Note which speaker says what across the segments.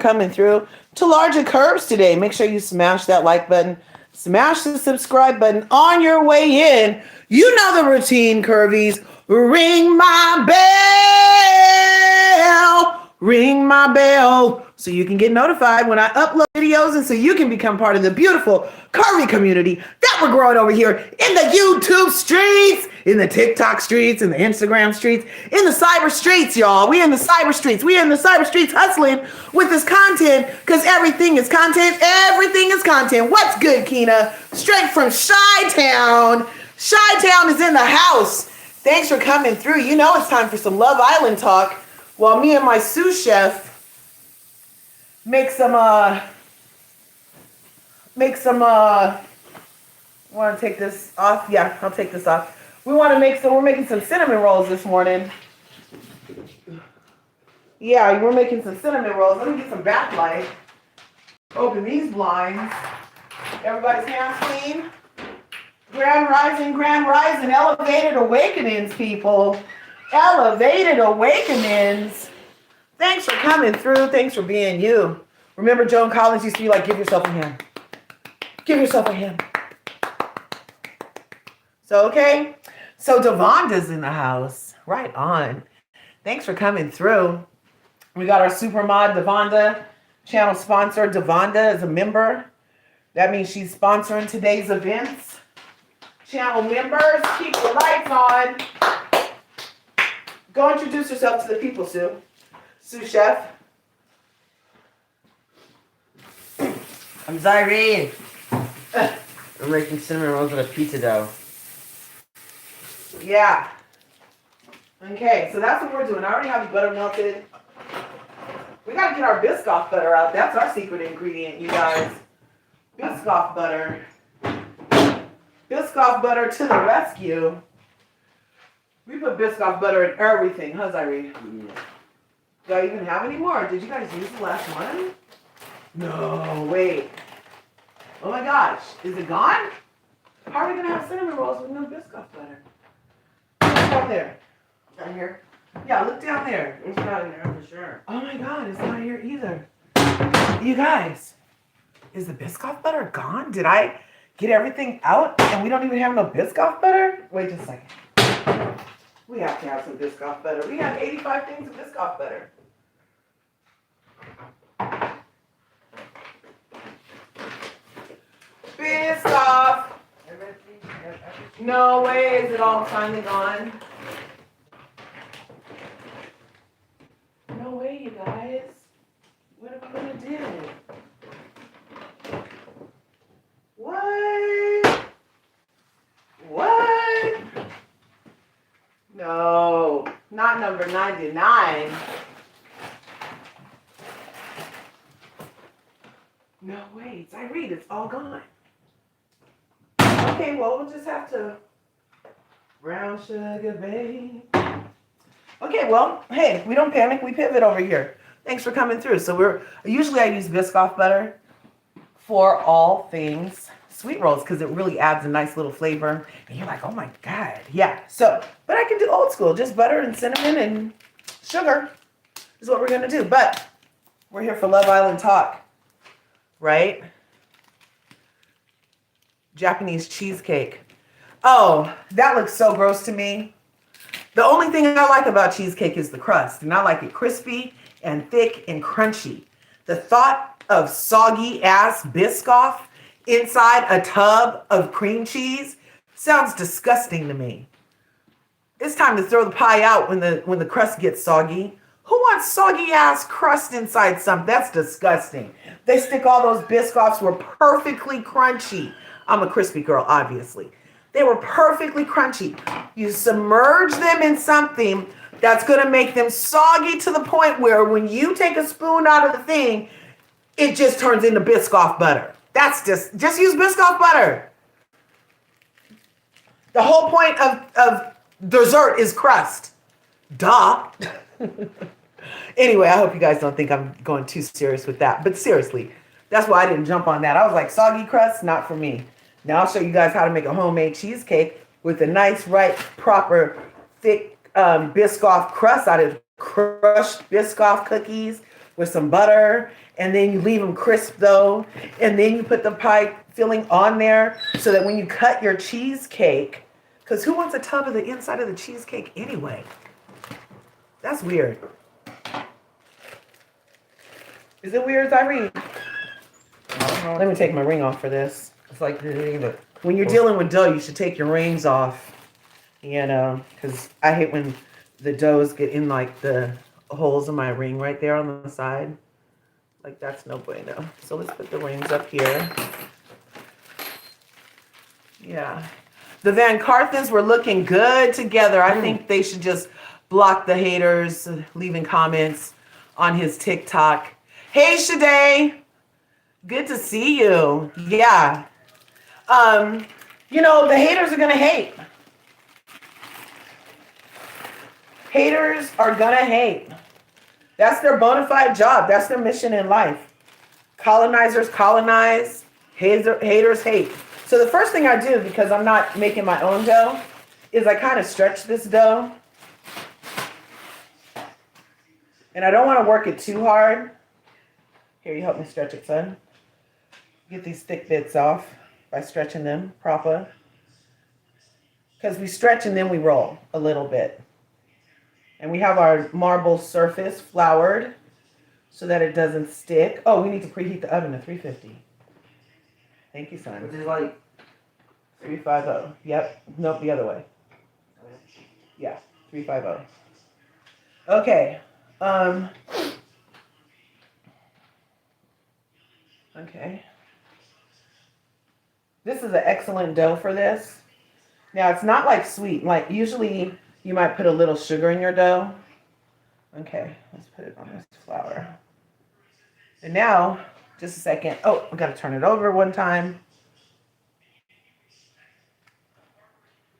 Speaker 1: coming through to LRGA Curves today. Make sure you smash that like button. Smash the subscribe button on your way in. You know the routine, Curvies. Ring my bell. Ring my bell so you can get notified when I upload videos and so you can become part of the beautiful curvy community that we're growing over here in the YouTube streets, in the TikTok streets, in the Instagram streets, in the cyber streets, y'all. We in the cyber streets. We in the cyber streets hustling with this content because everything is content. Everything is content. What's good, Keena? Straight from Chi-Town. Chi-Town is in the house. Thanks for coming through. You know it's time for some Love Island talk while me and my sous chef make some, want to take this off? Yeah, I'll take this off. We're making some cinnamon rolls this morning. Yeah, we're making some cinnamon rolls. Let me get some backlight. Open these blinds. Everybody's hands clean. Grand rising, elevated awakenings, people. Elevated awakenings. Thanks for coming through. Thanks for being you. Remember Joan Collins used to be like, give yourself a hand. Give yourself a hand. So, okay. So Devonda's in the house. Right on. Thanks for coming through. We got our super mod, Devonda, channel sponsor. Devonda is a member. That means she's sponsoring today's events. Channel members, keep the lights on. Go introduce yourself to the people, Sue. Sous Chef.
Speaker 2: I'm Zyrene. I'm making cinnamon rolls with a pizza dough.
Speaker 1: Yeah. Okay, so that's what we're doing. I already have the butter melted. We got to get our Biscoff butter out. That's our secret ingredient, you guys. Biscoff butter. Biscoff butter to the rescue. We put Biscoff butter in everything, huh, Zyrene?
Speaker 2: Yeah.
Speaker 1: Do I even have any more? Did you guys use the last one? No, wait. Oh my gosh, is it gone? How are we gonna have cinnamon rolls with no Biscoff butter? Look down there.
Speaker 2: Down here?
Speaker 1: Yeah, look down there.
Speaker 2: It's not in there for sure.
Speaker 1: Oh my God, it's not here either. You guys, is the Biscoff butter gone? Did I get everything out and we don't even have no Biscoff butter? Wait just a second. We have to have some Biscoff butter. We have 85 things of Biscoff butter. Biscoff! No way, is it all finally gone? No way, you guys. What are we gonna do? What? What? No, not number 99. No, wait, Zyrene, it's all gone. Okay, well, we'll just have to brown sugar, babe. Okay, well, hey, we don't panic, we pivot over here. Thanks for coming through. So usually I use Biscoff butter for all things sweet rolls because it really adds a nice little flavor. And you're like, oh my God. Yeah. So, but I can do old school, just butter and cinnamon and sugar is what we're going to do. But we're here for Love Island talk, right? Japanese cheesecake. Oh, that looks so gross to me. The only thing I like about cheesecake is the crust. And I like it crispy and thick and crunchy. The thought of soggy ass Biscoff inside a tub of cream cheese sounds disgusting to me. It's time to throw the pie out when the crust gets soggy. Who wants soggy ass crust inside something? That's disgusting. They stick all those Biscoffs were perfectly crunchy. I'm a crispy girl, obviously. They were perfectly crunchy. You submerge them in something that's going to make them soggy to the point where when you take a spoon out of the thing, it just turns into Biscoff butter. That's just use Biscoff butter. The whole point of dessert is crust. Duh. Anyway, I hope you guys don't think I'm going too serious with that. But seriously, that's why I didn't jump on that. I was like, soggy crust, not for me. Now I'll show you guys how to make a homemade cheesecake with a nice, right, proper, thick Biscoff crust. I did crushed Biscoff cookies with some butter and then you leave them crisp though, and then you put the pie filling on there so that when you cut your cheesecake, because who wants a tub of the inside of the cheesecake anyway? That's weird. Is it weird, Irene? Let me take my ring off for this.
Speaker 2: It's like
Speaker 1: when you're dealing with dough, you should take your rings off. You know, because I hate when the doughs get in like the holes in my ring right there on the side. Like that's no bueno. So let's put the rings up here. Yeah. The VanCarthens were looking good together. I think they should just block the haters leaving comments on his TikTok. Hey, Shade. Good to see you. Yeah. You know, the haters are going to hate. Haters are going to hate. That's their bona fide job. That's their mission in life. Colonizers colonize. Haters hate. So the first thing I do, because I'm not making my own dough, is I kind of stretch this dough. And I don't want to work it too hard. Here, you help me stretch it, son. Get these thick bits off by stretching them proper. Because we stretch and then we roll a little bit. And we have our marble surface floured so that it doesn't stick. Oh, we need to preheat the oven to 350. Thank you, son.
Speaker 2: Which is like
Speaker 1: 350. Yep. Nope, the other way. Yeah, 350. Okay. Okay. This is an excellent dough for this. Now, it's not like sweet. Like, usually you might put a little sugar in your dough. Okay, let's put it on this flour. And now, just a second. Oh, we got to turn it over one time.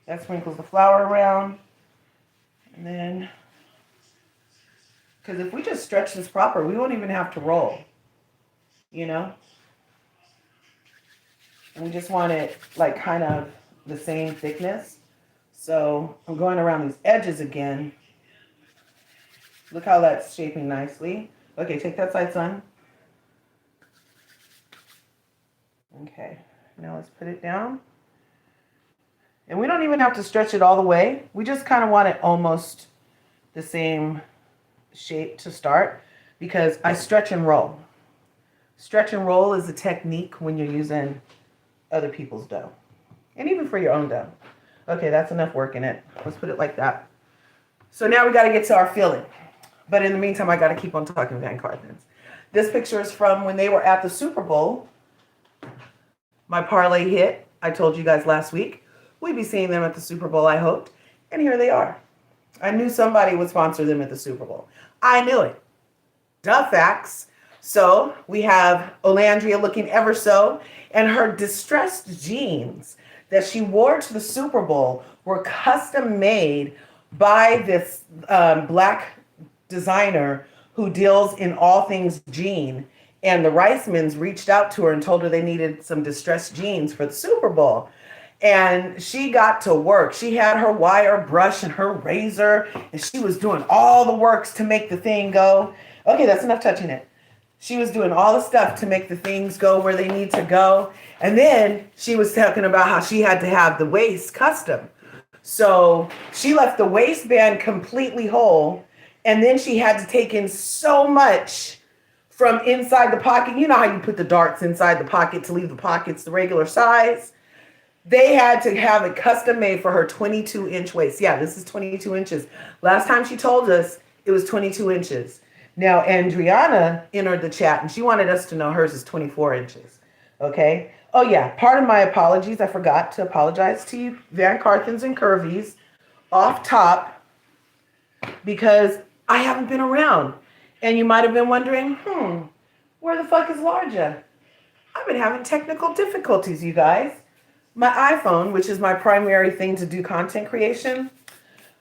Speaker 1: That sprinkles the flour around. And then, because if we just stretch this proper, we won't even have to roll. You know? And we just want it like kind of the same thickness. So I'm going around these edges again. Look how that's shaping nicely. Okay, take that side, son. Okay, now let's put it down. And we don't even have to stretch it all the way. We just kind of want it almost the same shape to start because I stretch and roll. Stretch and roll is a technique when you're using other people's dough. And even for your own dough. Okay, that's enough work in it. Let's put it like that. So now we got to get to our filling. But in the meantime, I got to keep on talking VanCarthens. This picture is from when they were at the Super Bowl. My parlay hit. I told you guys last week. We'd be seeing them at the Super Bowl, I hoped. And here they are. I knew somebody would sponsor them at the Super Bowl. I knew it. Duh facts. So we have Nicolandria looking ever so. And her distressed jeans that she wore to the Super Bowl were custom made by this black designer who deals in all things jean. And the Reismans reached out to her and told her they needed some distressed jeans for the Super Bowl. And she got to work. She had her wire brush and her razor, and she was doing all the works to make the thing go. Okay, that's enough touching it. She was doing all the stuff to make the things go where they need to go. And then she was talking about how she had to have the waist custom. So she left the waistband completely whole. And then she had to take in so much from inside the pocket. You know how you put the darts inside the pocket to leave the pockets the regular size? They had to have it custom made for her 22-inch waist. Yeah, this is 22 inches. Last time she told us it was 22 inches. Now, Andriana entered the chat, and she wanted us to know hers is 24 inches. Okay? Oh, yeah. Part of my apologies. I forgot to apologize to you, VanCarthens and Curvies, off top, because I haven't been around. And you might have been wondering, where the fuck is Larja? I've been having technical difficulties, you guys. My iPhone, which is my primary thing to do content creation,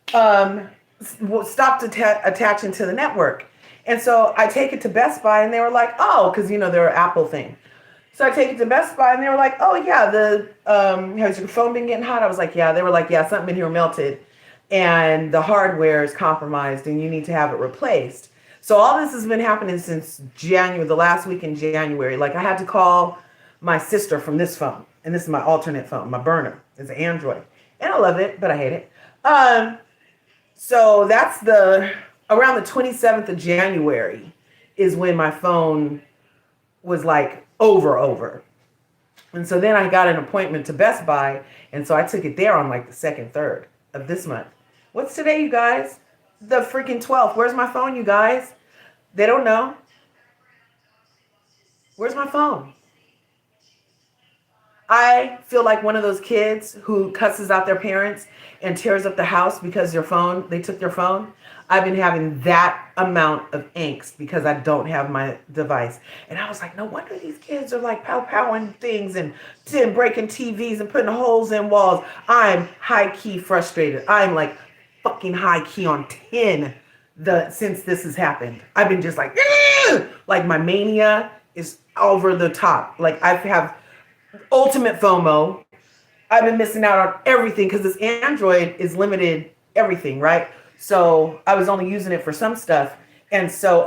Speaker 1: stopped attaching to the network. And so I take it to Best Buy and they were like, oh, because, you know, they're an Apple thing. So I take it to Best Buy and they were like, oh, yeah, has your phone been getting hot? I was like, yeah. They were like, yeah, something in here melted and the hardware is compromised and you need to have it replaced. So all this has been happening since January, the last week in January. Like I had to call my sister from this phone, and this is my alternate phone, my burner. It's an Android, and I love it, but I hate it. So that's around the 27th of January is when my phone was like over. And so then I got an appointment to Best Buy, and so I took it there on like the 2nd, 3rd of this month. What's today, you guys? The freaking 12th. Where's my phone, you guys? They don't know. Where's my phone? I feel like one of those kids who cusses out their parents and tears up the house because they took their phone. I've been having that amount of angst because I don't have my device. And I was like, no wonder these kids are like pow-powing things and breaking TVs and putting holes in walls. I'm high-key frustrated. I'm like fucking high-key on 10 since this has happened. I've been just like, ugh! Like my mania is over the top. Like I have ultimate FOMO. I've been missing out on everything because this Android is limited everything, right? So I was only using it for some stuff. And so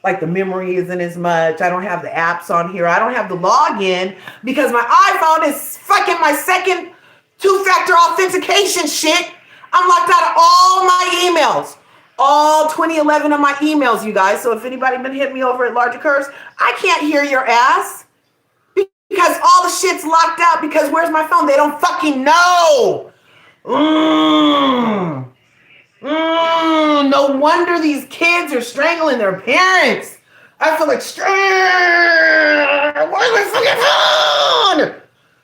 Speaker 1: like the memory isn't as much. I don't have the apps on here. I don't have the login because my iPhone is fucking my second 2-factor authentication shit. I'm locked out of all my emails. All 2011 of my emails, you guys. So if anybody been hitting me over at LRGA Curves, I can't hear your ass. Because all the shit's locked out because where's my phone? They don't fucking know. No wonder these kids are strangling their parents. I feel like, where's my fucking phone?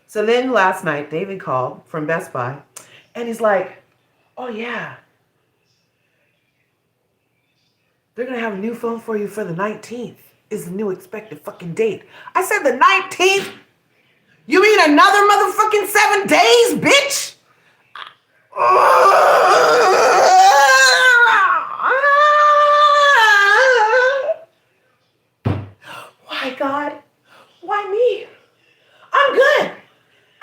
Speaker 1: So then last night, David called from Best Buy and he's like, oh yeah, they're going to have a new phone for you for the 19th. Is the new expected fucking date. I said the 19th? You mean another motherfucking 7 days, bitch? Why, God? Why me? I'm good.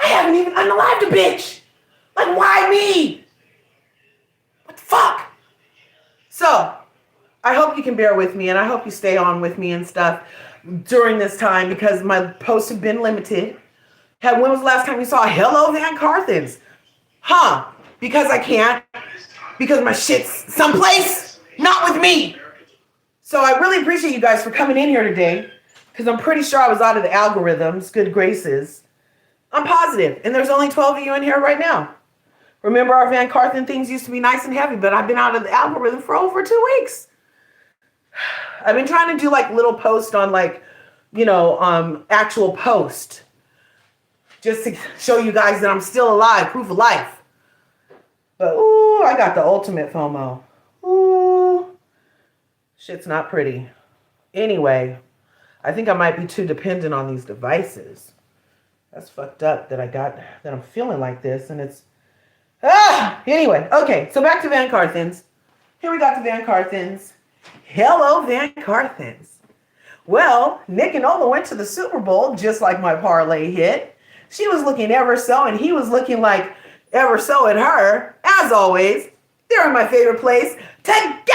Speaker 1: I haven't even unalived a bitch. Like, why me? What the fuck? So, I hope you can bear with me and I hope you stay on with me and stuff during this time because my posts have been limited. When was the last time you saw hello VanCarthens? Huh? Because I can't. Because my shit's someplace not with me. So I really appreciate you guys for coming in here today because I'm pretty sure I was out of the algorithms, good graces. I'm positive. And there's only 12 of you in here right now. Remember our VanCarthen things used to be nice and heavy, but I've been out of the algorithm for over 2 weeks. I've been trying to do like little posts on like, actual post. Just to show you guys that I'm still alive, proof of life. But, ooh, I got the ultimate FOMO. Ooh, shit's not pretty. Anyway, I think I might be too dependent on these devices. That's fucked up that I'm feeling like this and it's, anyway, okay, so back to VanCarthens. Here we got the VanCarthens. Hello, VanCarthens. Well, Nick and Ola went to the Super Bowl just like my parlay hit. She was looking ever so, and he was looking like ever so at her. As always, they're in my favorite place, together!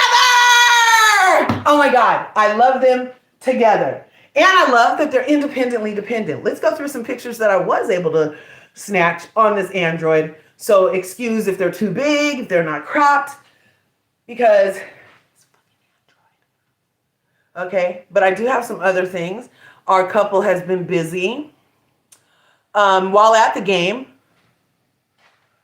Speaker 1: Oh my God, I love them together. And I love that they're independently dependent. Let's go through some pictures that I was able to snatch on this Android. So excuse if they're too big, if they're not cropped, because it's fucking Android. Okay, but I do have some other things. Our couple has been busy. While at the game,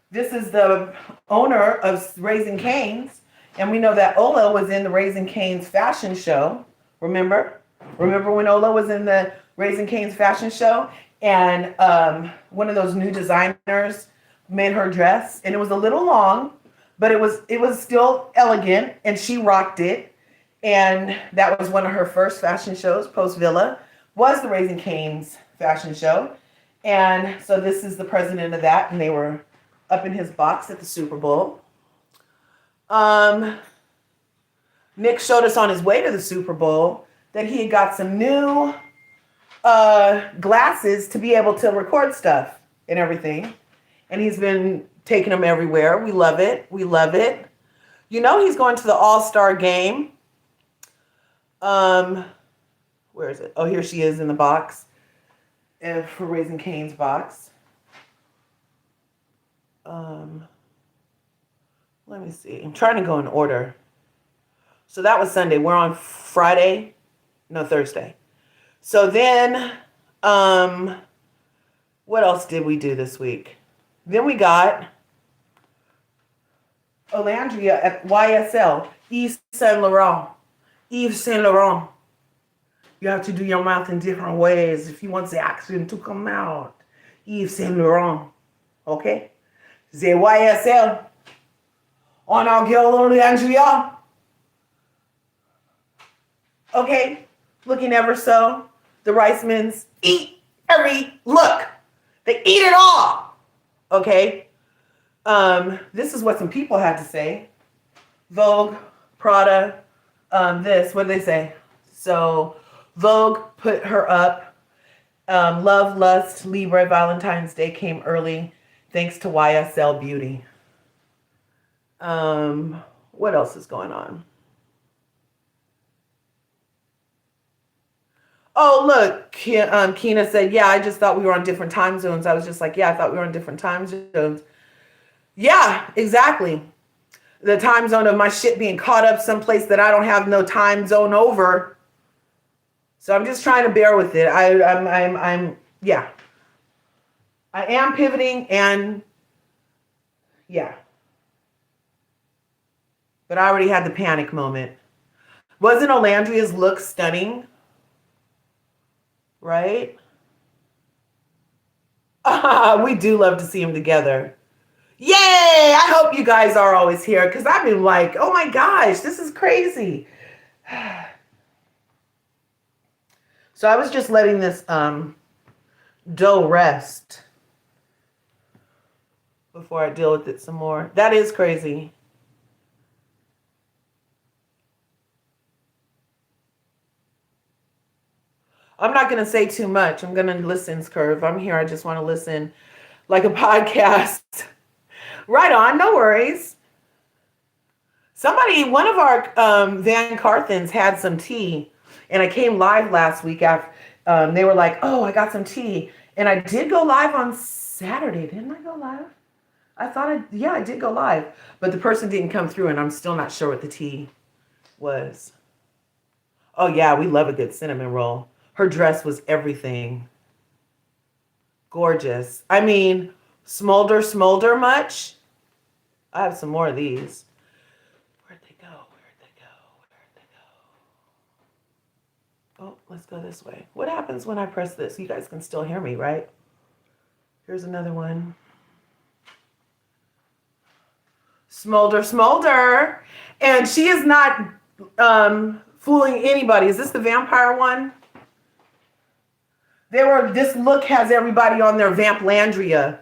Speaker 1: this is the owner of Raising Cane's, and we know that Ola was in the Raising Cane's fashion show. Remember when Ola was in the Raising Cane's fashion show, and one of those new designers made her dress, and it was a little long, but it was still elegant, and she rocked it, and that was one of her first fashion shows post Villa, was the Raising Cane's fashion show. And so this is the president of that, and they were up in his box at the Super Bowl. Nick showed us on his way to the Super Bowl that he had got some new glasses to be able to record stuff and everything. And he's been taking them everywhere. We love it. We love it. He's going to the All-Star game Where is it? Oh, here she is in the box. For Raising Cane's box. Let me see. I'm trying to go in order. So that was Sunday. We're on Friday. No, Thursday. So then, what else did we do this week? Then we got Olandria at YSL, Yves Saint Laurent. Yves Saint Laurent. You have to do your mouth in different ways if you want the accent to come out. Yves Saint Laurent. Okay? The YSL. On our girl Olandria. Okay? Looking ever so. The Riceman's eat every look. They eat it all. Okay? This is what some people had to say. Vogue, Prada, this, what did they say? So Vogue put her up. Love, Lust, Libra, Valentine's Day came early thanks to YSL Beauty. What else is going on? Oh, look, Kina said, yeah, I just thought we were on different time zones. I was just like, yeah, I thought we were on different time zones. Yeah, exactly. The time zone of my shit being caught up someplace that I don't have no time zone over. So I'm just trying to bear with it. Yeah. I am pivoting and yeah. But I already had the panic moment. Wasn't Olandria's look stunning? Right? We do love to see them together. Yay! I hope you guys are always here because I've been like, oh my gosh, this is crazy. So I was just letting this dough rest before I deal with it some more. That is crazy. I'm not going to say too much. I'm going to listen, Curve. I'm here. I just want to listen like a podcast. Right on. No worries. Somebody, one of our VanCarthens had some tea, and I came live last week after they were like, oh, I got some tea. And I did go live on Saturday. Didn't I go live? I did go live. But the person didn't come through, and I'm still not sure what the tea was. Oh, yeah, we love a good cinnamon roll. Her dress was everything. Gorgeous. I mean, smolder much? I have some more of these. Where'd they go? Oh, let's go this way. What happens when I press this? You guys can still hear me, right? Here's another one. Smolder. And she is not fooling anybody. Is this the vampire one? This look has everybody on their Vamplandria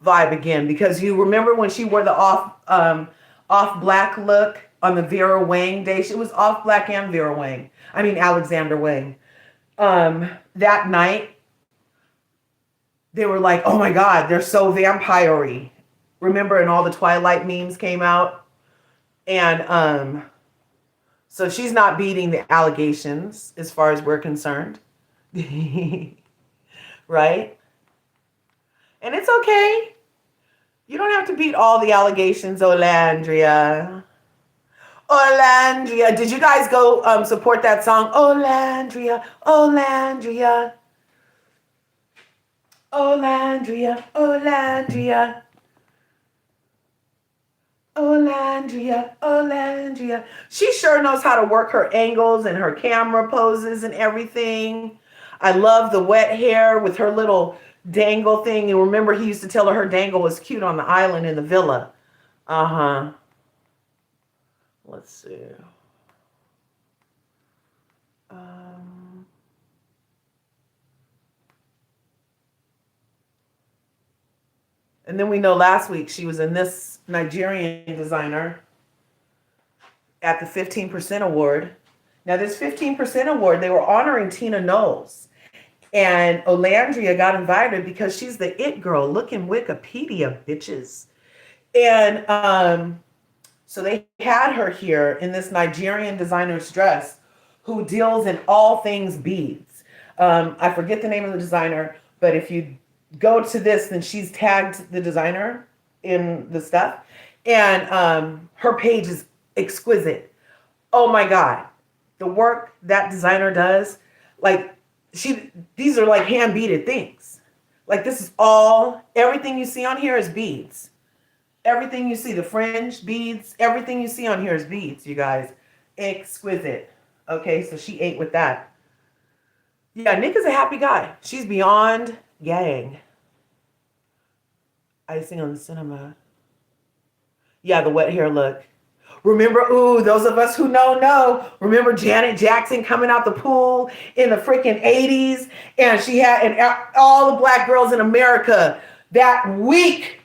Speaker 1: vibe again, because you remember when she wore the off black look on the Vera Wang day. She was off black and Vera Wang. I mean Alexander Wang. That night, they were like, "Oh my God, they're so vampire-y." Remember, and all the Twilight memes came out, and so she's not beating the allegations as far as we're concerned. Right? And it's okay. You don't have to beat all the allegations, Olandria. Did you guys go support that song? Olandria. She sure knows how to work her angles and her camera poses and everything. I love the wet hair with her little dangle thing. And remember, he used to tell her dangle was cute on the island in the villa. Uh-huh. Let's see. And then we know last week she was in this Nigerian designer at the 15% award. Now, this 15% award, they were honoring Tina Knowles. And Olandria got invited because she's the it girl. Look in Wikipedia, bitches. And so they had her here in this Nigerian designer's dress who deals in all things beads. I forget the name of the designer, but if you go to this, then she's tagged the designer in the stuff. And her page is exquisite. Oh my God. The work that designer does, like these are like hand beaded things. Like this is all, everything you see on here is beads. Everything you see, the fringe, beads, everything you see on here is beads, you guys. Exquisite. Okay, so she ate with that. Yeah, Nick is a happy guy. She's beyond gang. Icing on the cinema. Yeah, the wet hair look. Remember, those of us who know. Remember Janet Jackson coming out the pool in the freaking 80s? And she had, and all the black girls in America that week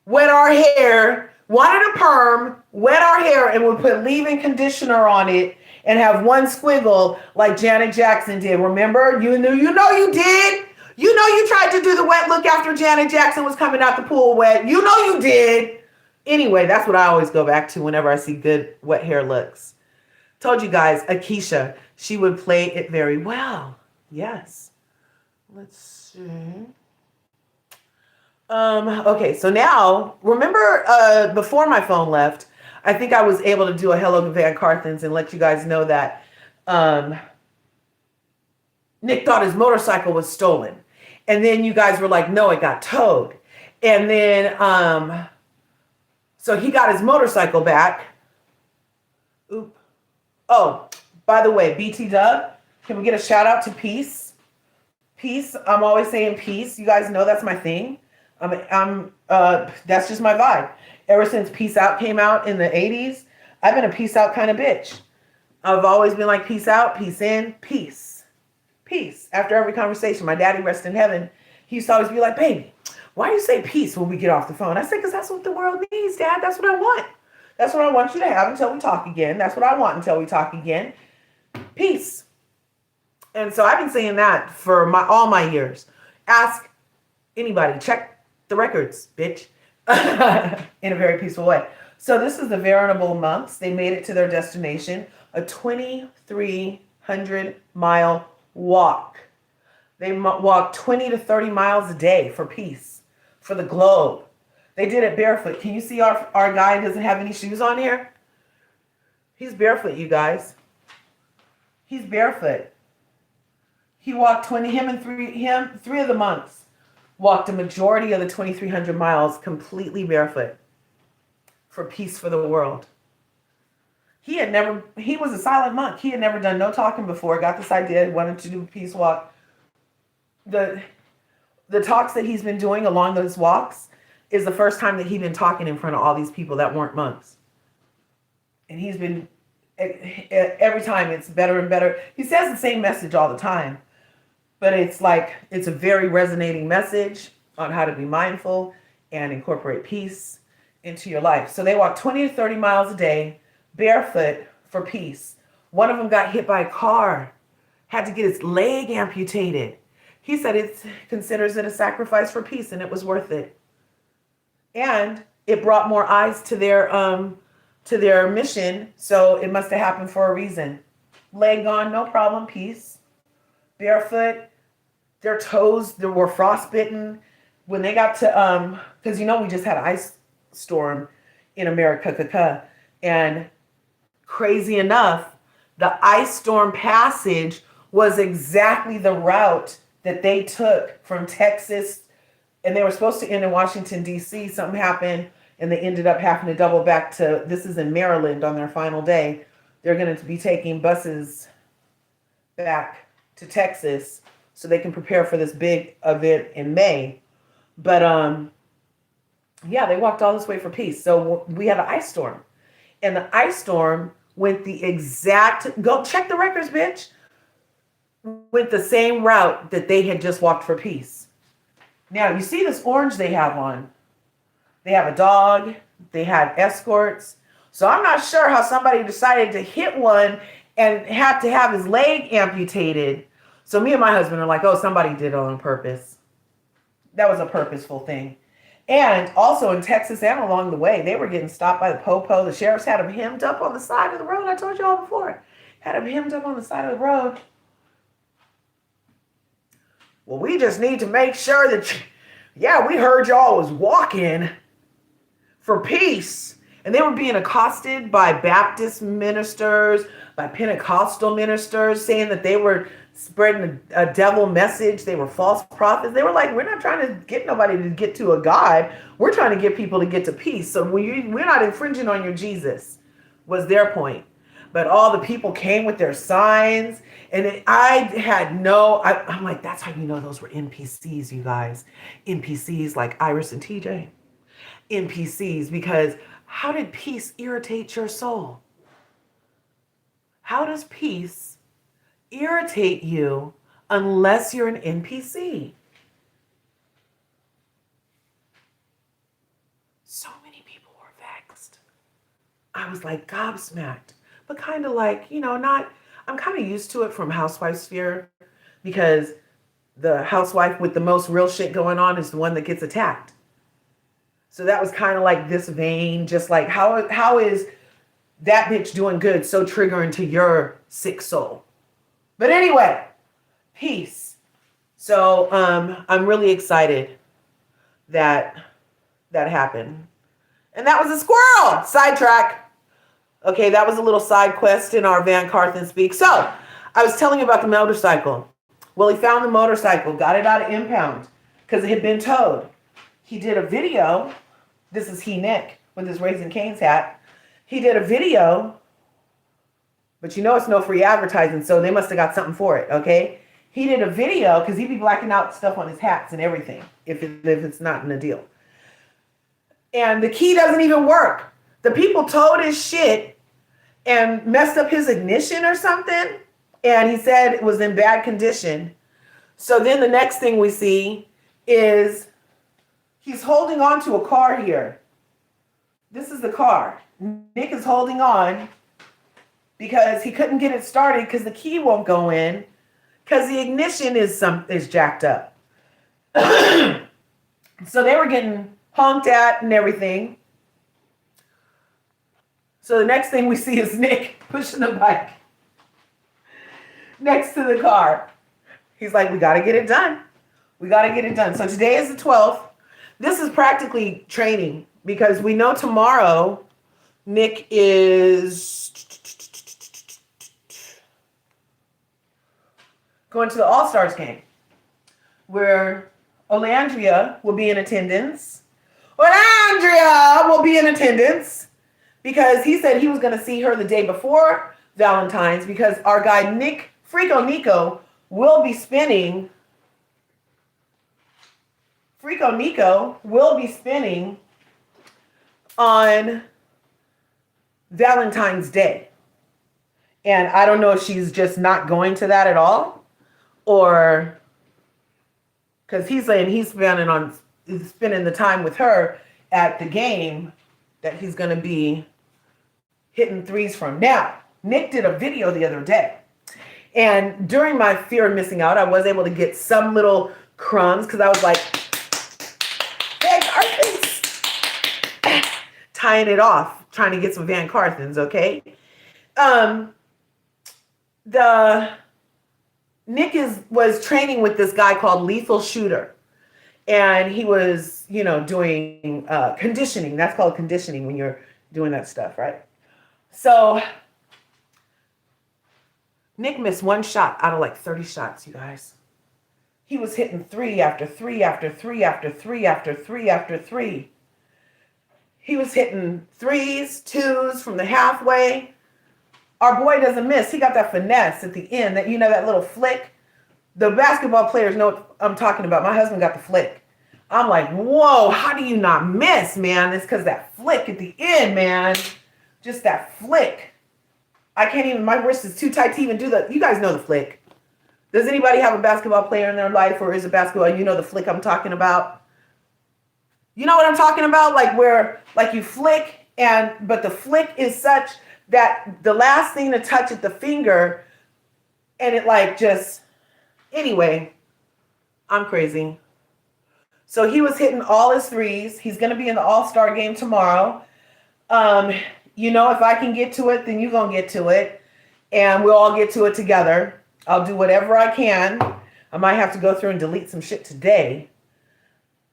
Speaker 1: wet our hair, wanted a perm, wet our hair, and would put leave-in conditioner on it and have one squiggle like Janet Jackson did. Remember? You know you did. You know you tried to do the wet look after Janet Jackson was coming out the pool wet. You know you did. Anyway, that's what I always go back to whenever I see good wet hair looks. Told you guys, Akeisha, she would play it very well. Yes. Let's see. Okay, so now, remember before my phone left, I think I was able to do a hello to VanCarthens and let you guys know that Nick thought his motorcycle was stolen. And then you guys were like, no, it got towed. And then, so he got his motorcycle back. Oop. Oh, by the way, BT Dub, can we get a shout out to Peace? Peace, I'm always saying peace. You guys know that's my thing. That's just my vibe. Ever since Peace Out came out in the 80s, I've been a peace out kind of bitch. I've always been like peace out, peace in, peace. Peace. After every conversation, my daddy, rest in heaven, he used to always be like, baby, why do you say peace when we get off the phone? I said, because that's what the world needs, Dad. That's what I want. That's what I want you to have until we talk again. That's what I want until we talk again. Peace. And so I've been saying that for all my years. Ask anybody. Check the records, bitch. In a very peaceful way. So this is the Venerable Monks. They made it to their destination. A 2,300-mile walk. They walk 20 to 30 miles a day for peace, for the globe. They did it barefoot. Can you see our guy doesn't have any shoes on here? He's barefoot, you guys. He's barefoot. He walked three of the monks walked a majority of the 2,300 miles completely barefoot for peace for the world. He was a silent monk. He had never done no talking before, got this idea, wanted to do a peace walk. The talks that he's been doing along those walks is the first time that he'd been talking in front of all these people that weren't monks. And he's been, every time it's better and better. He says the same message all the time, but it's a very resonating message on how to be mindful and incorporate peace into your life. So they walk 20 to 30 miles a day, barefoot for peace. One of them got hit by a car, had to get his leg amputated. He said it considers it a sacrifice for peace and it was worth it. And it brought more eyes to their mission, so it must have happened for a reason. Leg gone, no problem, peace. Barefoot, their toes were frostbitten. When they got to, because we just had an ice storm in America, and crazy enough, the ice storm passage was exactly the route that they took from Texas, and they were supposed to end in Washington, D.C. Something happened, and they ended up having to double back to, this is in Maryland on their final day. They're going to be taking buses back to Texas so they can prepare for this big event in May. But, they walked all this way for peace. So we had an ice storm. And the ice storm went the exact, go check the records, bitch, went the same route that they had just walked for peace. Now, you see this orange they have on. They have a dog. They had escorts. So I'm not sure how somebody decided to hit one and had to have his leg amputated. So me and my husband are like, oh, somebody did it on purpose. That was a purposeful thing. And also in Texas and along the way, they were getting stopped by the popo. The sheriffs had them hemmed up on the side of the road. I told you all before. Had him hemmed up on the side of the road. Well, we just need to make sure that, yeah, we heard y'all was walking for peace. And they were being accosted by Baptist ministers, by Pentecostal ministers, saying that they were spreading a devil message. They were false prophets. They were like, we're not trying to get nobody to get to a God. We're trying to get people to get to peace. So we're not infringing on your Jesus, was their point. But all the people came with their signs. And I'm like, that's how you know those were NPCs, you guys. NPCs like Iris and TJ. NPCs, because how did peace irritate your soul? How does peace irritate you unless you're an NPC? So many people were vexed. I was like gobsmacked, but kind of like, I'm kind of used to it from housewife sphere, because the housewife with the most real shit going on is the one that gets attacked. So that was kind of like this vein, just like how is that bitch doing good so triggering to your sick soul? But anyway, peace. So I'm really excited that happened. And that was a squirrel. Sidetrack. Okay, that was a little side quest in our VanCarthens speak. So I was telling you about the motorcycle. Well, he found the motorcycle, got it out of impound because it had been towed. He did a video. This is Nick with his Raising Cane's hat. He did a video, but it's no free advertising, so they must have got something for it, okay? He did a video because he'd be blacking out stuff on his hats and everything if it's not in a deal. And the key doesn't even work. The people towed his shit and messed up his ignition or something, and he said it was in bad condition. So then the next thing we see is he's holding on to a car here. This is the car. Nick is holding on because he couldn't get it started because the key won't go in because the ignition is jacked up. So they were getting honked at and everything. So the next thing we see is Nick pushing the bike next to the car. He's like, we got to get it done. We got to get it done. So today is the 12th. This is practically training because we know tomorrow Nick is going to the All-Stars game where LRGA will be in attendance. LRGA will be in attendance because he said he was going to see her the day before Valentine's because our guy Nico will be spinning on Valentine's Day. And I don't know if she's just not going to that at all or because he's saying he's spending the time with her at the game that he's going to be hitting threes from. Now, Nick did a video the other day. And during my fear of missing out, I was able to get some little crumbs because I was like, VanCarthens, tying it off, trying to get some VanCarthens, okay? Nick was training with this guy called Lethal Shooter. And he was, doing conditioning. That's called conditioning when you're doing that stuff, right? So Nick missed one shot out of like 30 shots, you guys. He was hitting three after three after three after three after three after three. He was hitting threes, twos from the halfway. Our boy doesn't miss. He got that finesse at the end, that that little flick. The basketball players know what I'm talking about. My husband got the flick. I'm like, whoa, how do you not miss, man? It's because that flick at the end, man. Just that flick. I can't even, my wrist is too tight to even do that. You guys know the flick. Does anybody have a basketball player in their life or is it basketball? You know the flick I'm talking about? You know what I'm talking about? Like where, like you flick but the flick is such that the last thing to touch at the finger and it like just, anyway, I'm crazy. So he was hitting all his threes. He's going to be in the All-Star game tomorrow. If I can get to it, then you're going to get to it. and we'll all get to it together. I'll do whatever I can. I might have to go through and delete some shit today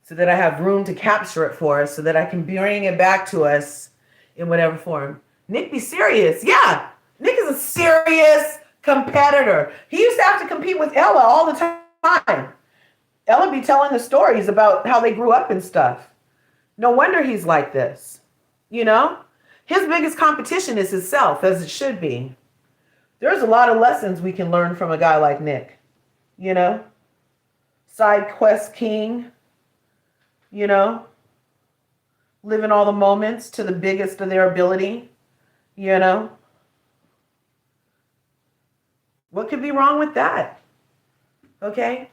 Speaker 1: so that I have room to capture it for us, so that I can bring it back to us in whatever form. Nick be serious. Yeah, Nick is a serious competitor. He used to have to compete with Ella all the time. Ella be telling the stories about how they grew up and stuff. No wonder he's like this. You know? His biggest competition is himself, as it should be. There's a lot of lessons we can learn from a guy like Nick. You know? Side quest king. You know? Living all the moments to the biggest of their ability. You know? What could be wrong with that? Okay?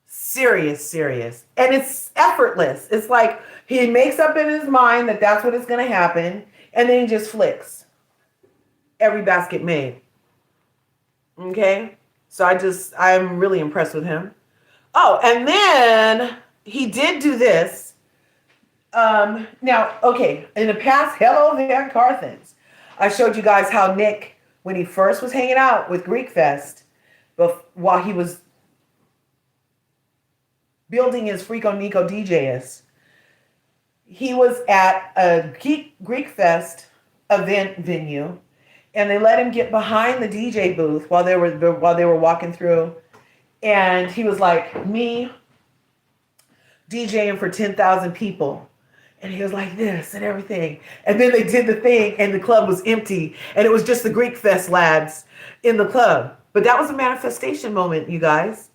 Speaker 1: Serious. And it's effortless. It's like he makes up in his mind that that's what is going to happen, and then he just flicks. Every basket made. Okay? So I'm really impressed with him. Oh, and then he did do this. Now, okay, in the past, hello, VanCarthens. I showed you guys how Nick, when he first was hanging out with Greek Fest, but while he was building his Freako Nico DJs, he was at a Greek Fest event venue, and they let him get behind the DJ booth while they were walking through, and he was like, me DJing for 10,000 people. And he was like this and everything. And then they did the thing and the club was empty. And it was just the Greek Fest lads in the club. But that was a manifestation moment, you guys.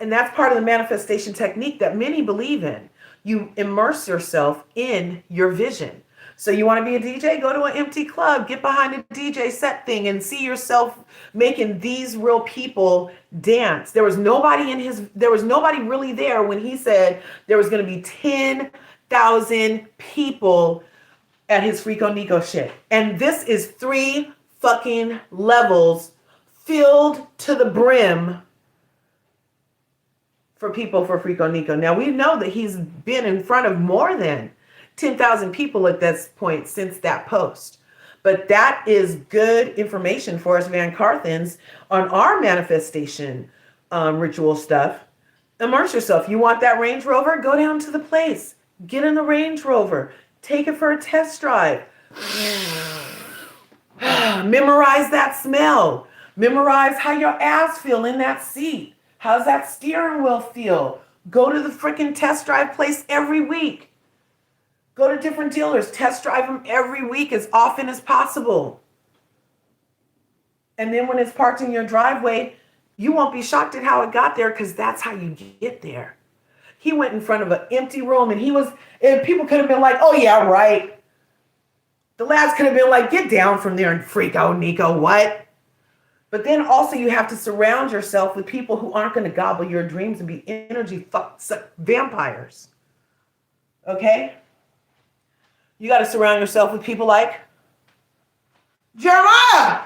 Speaker 1: And that's part of the manifestation technique that many believe in. You immerse yourself in your vision. So you want to be a DJ? Go to an empty club. Get behind a DJ set thing and see yourself making these real people dance. There was nobody really there when he said there was going to be 10,000 people at his Freako Nico shit. And this is 3 fucking levels filled to the brim for people for Freako Nico. Now we know that he's been in front of more than 10,000 people at this point since that post. But that is good information for us VanCarthens on our manifestation ritual stuff. Immerse yourself. You want that Range Rover? Go down to the place. Get in the Range Rover. Take it for a test drive. Memorize that smell. Memorize how your ass feel in that seat. How's that steering wheel feel? Go to the freaking test drive place every week. Go to different dealers. Test drive them every week as often as possible. And then when it's parked in your driveway, you won't be shocked at how it got there because that's how you get there. He went in front of an empty room and people could have been like, oh yeah, right. The lads could have been like, get down from there and Freako Nico, what? But then also you have to surround yourself with people who aren't going to gobble your dreams and be energy vampires. Okay? You got to surround yourself with people like Jeremiah,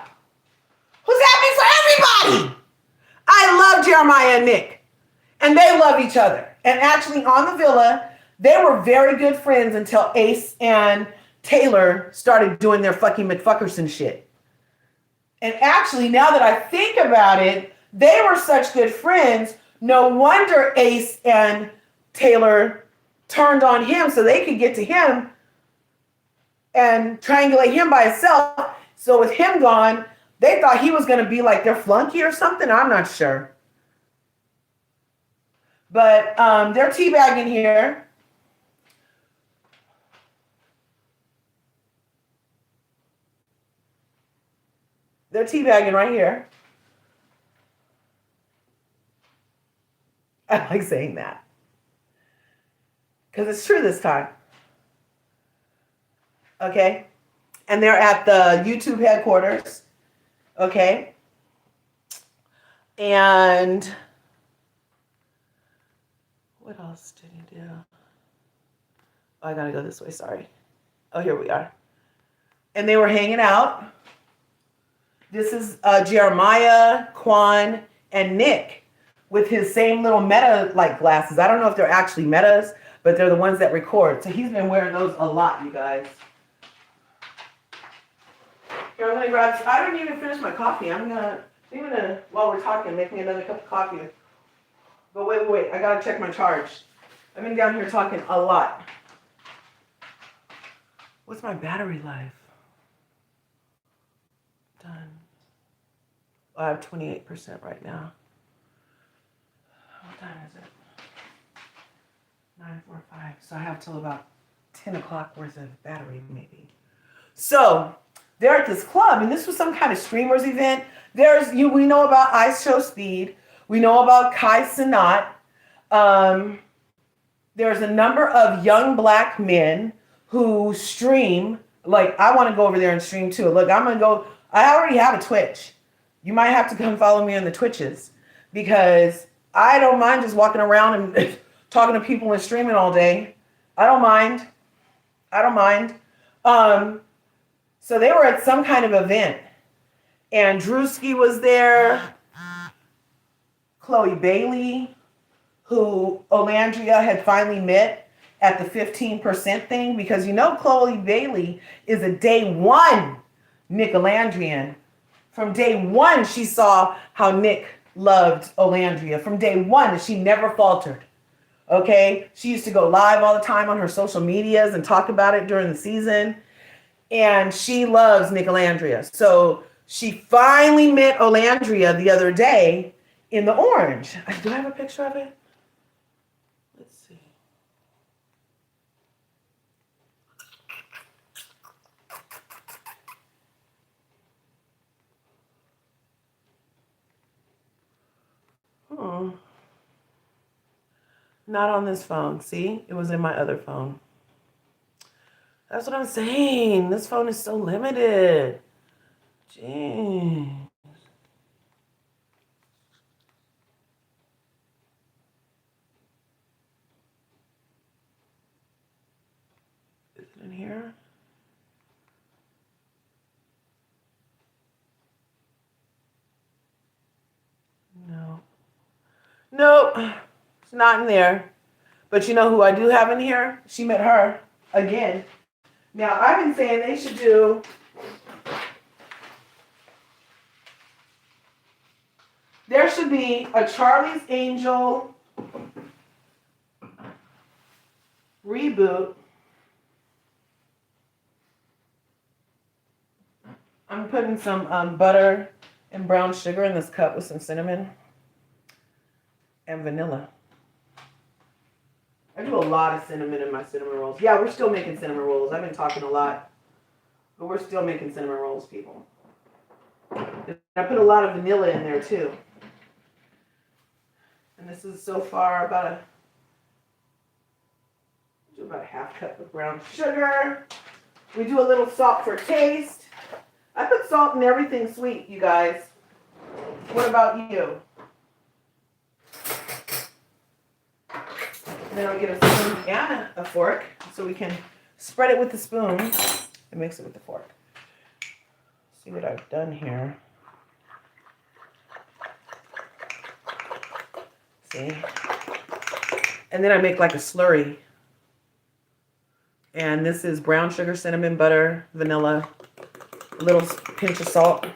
Speaker 1: who's happy for everybody. I love Jeremiah and Nick, and they love each other. And actually on the villa, they were very good friends until Ace and Taylor started doing their fucking McFuckerson shit. And actually, now that I think about it, they were such good friends. No wonder Ace and Taylor turned on him so they could get to him and triangulate him by himself. So with him gone, they thought he was going to be like their flunky or something. I'm not sure. But they're teabagging here. They're teabagging right here. I like saying that. Because it's true this time. Okay? And they're at the YouTube headquarters. Okay? And what else did he do? Oh, I gotta go this way, sorry. Oh, here we are. And they were hanging out. This is Jeremiah, Quan, and Nick with his same little Meta-like glasses. I don't know if they're actually Metas, but they're the ones that record. So he's been wearing those a lot, you guys. Here, I'm gonna grab. I didn't even finish my coffee. I'm gonna while we're talking, make me another cup of coffee. But wait. I gotta check my charge. I've been down here talking a lot. What's my battery life? Done. I have 28% right now. What time is it? 9:45. So I have till about 10 o'clock worth of battery, maybe. So they're at this club, and this was some kind of streamers event. We know about Ice Show Speed. We know about Kai Cenat. There's a number of young black men who stream. Like, I want to go over there and stream too. Look, I'm gonna go. I already have a Twitch. You might have to come follow me on the Twitches, because I don't mind just walking around and talking to people and streaming all day. I don't mind. So they were at some kind of event, and Drewski was there, Chloe Bailey, who Olandria had finally met at the 15% thing, because Chloe Bailey is a day one Nicolandrian. From day one, she saw how Nick loved Olandria. From day one, she never faltered. Okay? She used to go live all the time on her social medias and talk about it during the season. And she loves Nicolandria. So she finally met Olandria the other day in the orange. Do I have a picture of it? Let's see. Not on this phone. See? It was in my other phone. That's what I'm saying. This phone is so limited. Jeez. Is it in here? No. Nope. It's not in there. But you know who I do have in here? She met her again. Now, I've been saying they should do there should be a Charlie's Angel reboot. I'm putting some butter and brown sugar in this cup with some cinnamon and vanilla. I do a lot of cinnamon in my cinnamon rolls. Yeah, we're still making cinnamon rolls. I've been talking a lot, but we're still making cinnamon rolls, people. And I put a lot of vanilla in there too. And this is so far about a half cup of brown sugar. We do a little salt for taste. I put salt in everything sweet, you guys. What about you? Then I'll get a spoon and a fork so we can spread it with the spoon and mix it with the fork. See what I've done here. See? And then I make like a slurry. And this is brown sugar, cinnamon, butter, vanilla, a little pinch of salt.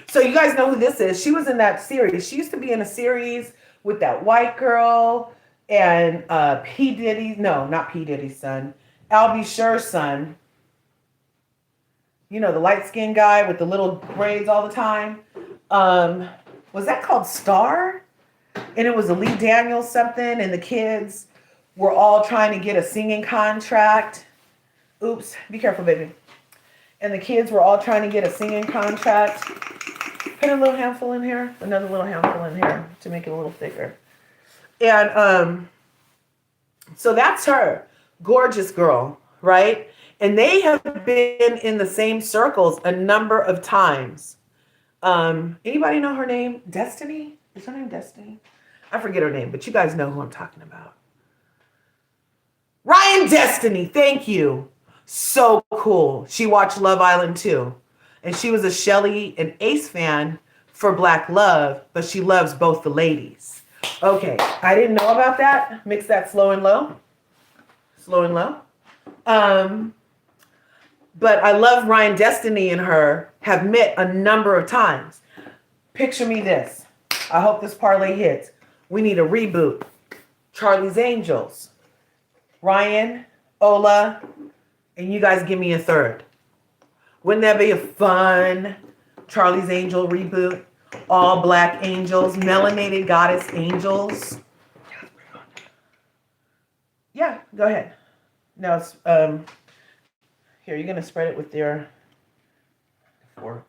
Speaker 1: So you guys know who this is. She was in that series. She used to be in a series with that white girl and P. Diddy's, no, not P. Diddy's son, Albie Sher's son. You know, the light-skinned guy with the little braids all the time. Was that called Star? And it was a Lee Daniels something, and the kids were all trying to get a singing contract. Oops, be careful, baby. And the kids were all trying to get a singing contract. Put a little handful in here, another little handful in here to make it a little thicker. And so that's her, gorgeous girl, right? And they have been in the same circles a number of times. Anybody know her name? Destiny? Is her name Destiny? I forget her name, but you guys know who I'm talking about. Ryan Destiny, thank you. So cool. She watched Love Island too. And she was a Shelly and Ace fan for Black Love, but she loves both the ladies. Okay, I didn't know about that. Mix that slow and low. Slow and low. But I love Ryan Destiny and her have met a number of times. Picture me this. I hope this parlay hits. We need a reboot. Charlie's Angels. Ryan, Ola, and you guys give me a third. Wouldn't that be a fun Charlie's Angel reboot? All black angels, melanated goddess angels. Yeah, go ahead. Now it's here, you're gonna spread it with your fork.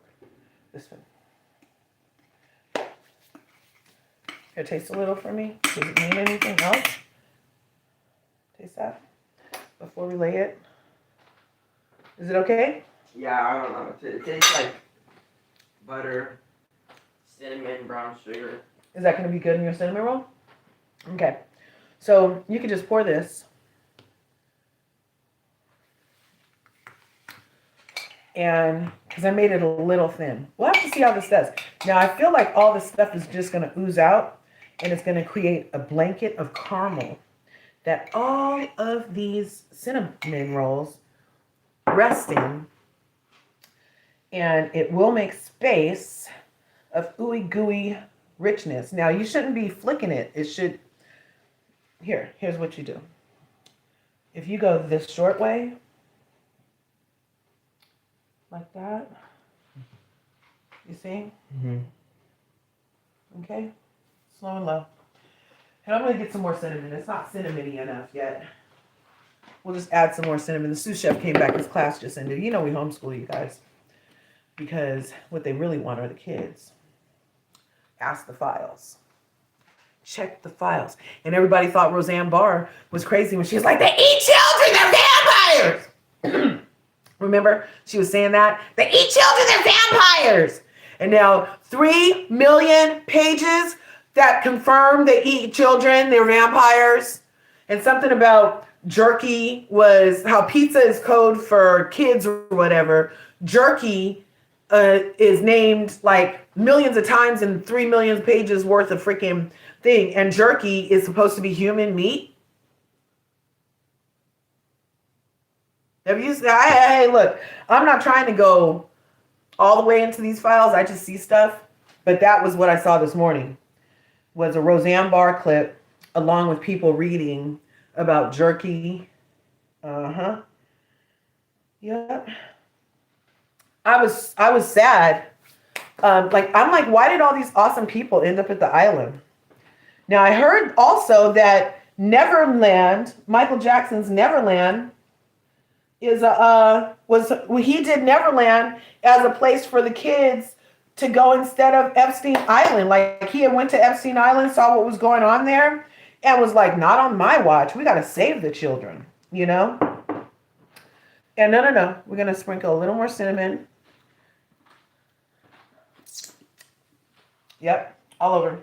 Speaker 1: This one. Here, taste a little for me. Does it mean anything else? Taste that before we lay it. Is it okay?
Speaker 2: Yeah, I don't know. It tastes like butter, cinnamon, brown sugar.
Speaker 1: Is that going to be good in your cinnamon roll? Okay. So you can just pour this. And because I made it a little thin. We'll have to see how this does. Now I feel like all this stuff is just going to ooze out. And it's going to create a blanket of caramel that all of these cinnamon rolls rest in. And it will make space of ooey gooey richness. Now you shouldn't be flicking it. It should, here's what you do. If you go this short way, like that, you see?
Speaker 2: Mm-hmm.
Speaker 1: Okay, slow and low. And I'm gonna get some more cinnamon. It's not cinnamony enough yet. We'll just add some more cinnamon. The sous chef came back, his class just ended. You know we homeschool you guys. Because what they really want are the kids. Ask the files. Check the files. And everybody thought Roseanne Barr was crazy when she was like, they eat children, they're vampires! Remember? She was saying that. They eat children, they're vampires! And now 3 million pages that confirm they eat children, they're vampires. And something about jerky was how pizza is code for kids or whatever. Jerky is named like millions of times in 3 million pages worth of freaking thing. And jerky is supposed to be human meat. Have you seen? Hey, look, I'm not trying to go all the way into these files. I just see stuff. But that was what I saw this morning. Was a Roseanne Barr clip along with people reading about jerky. Yep. I was sad. I'm like, why did all these awesome people end up at the island? Now I heard also that Neverland, Michael Jackson's Neverland, is he did Neverland as a place for the kids to go instead of Epstein Island. Like he had went to Epstein Island, saw what was going on there, and was like, not on my watch. We got to save the children, you know? And no. We're going to sprinkle a little more cinnamon. Yep, all over.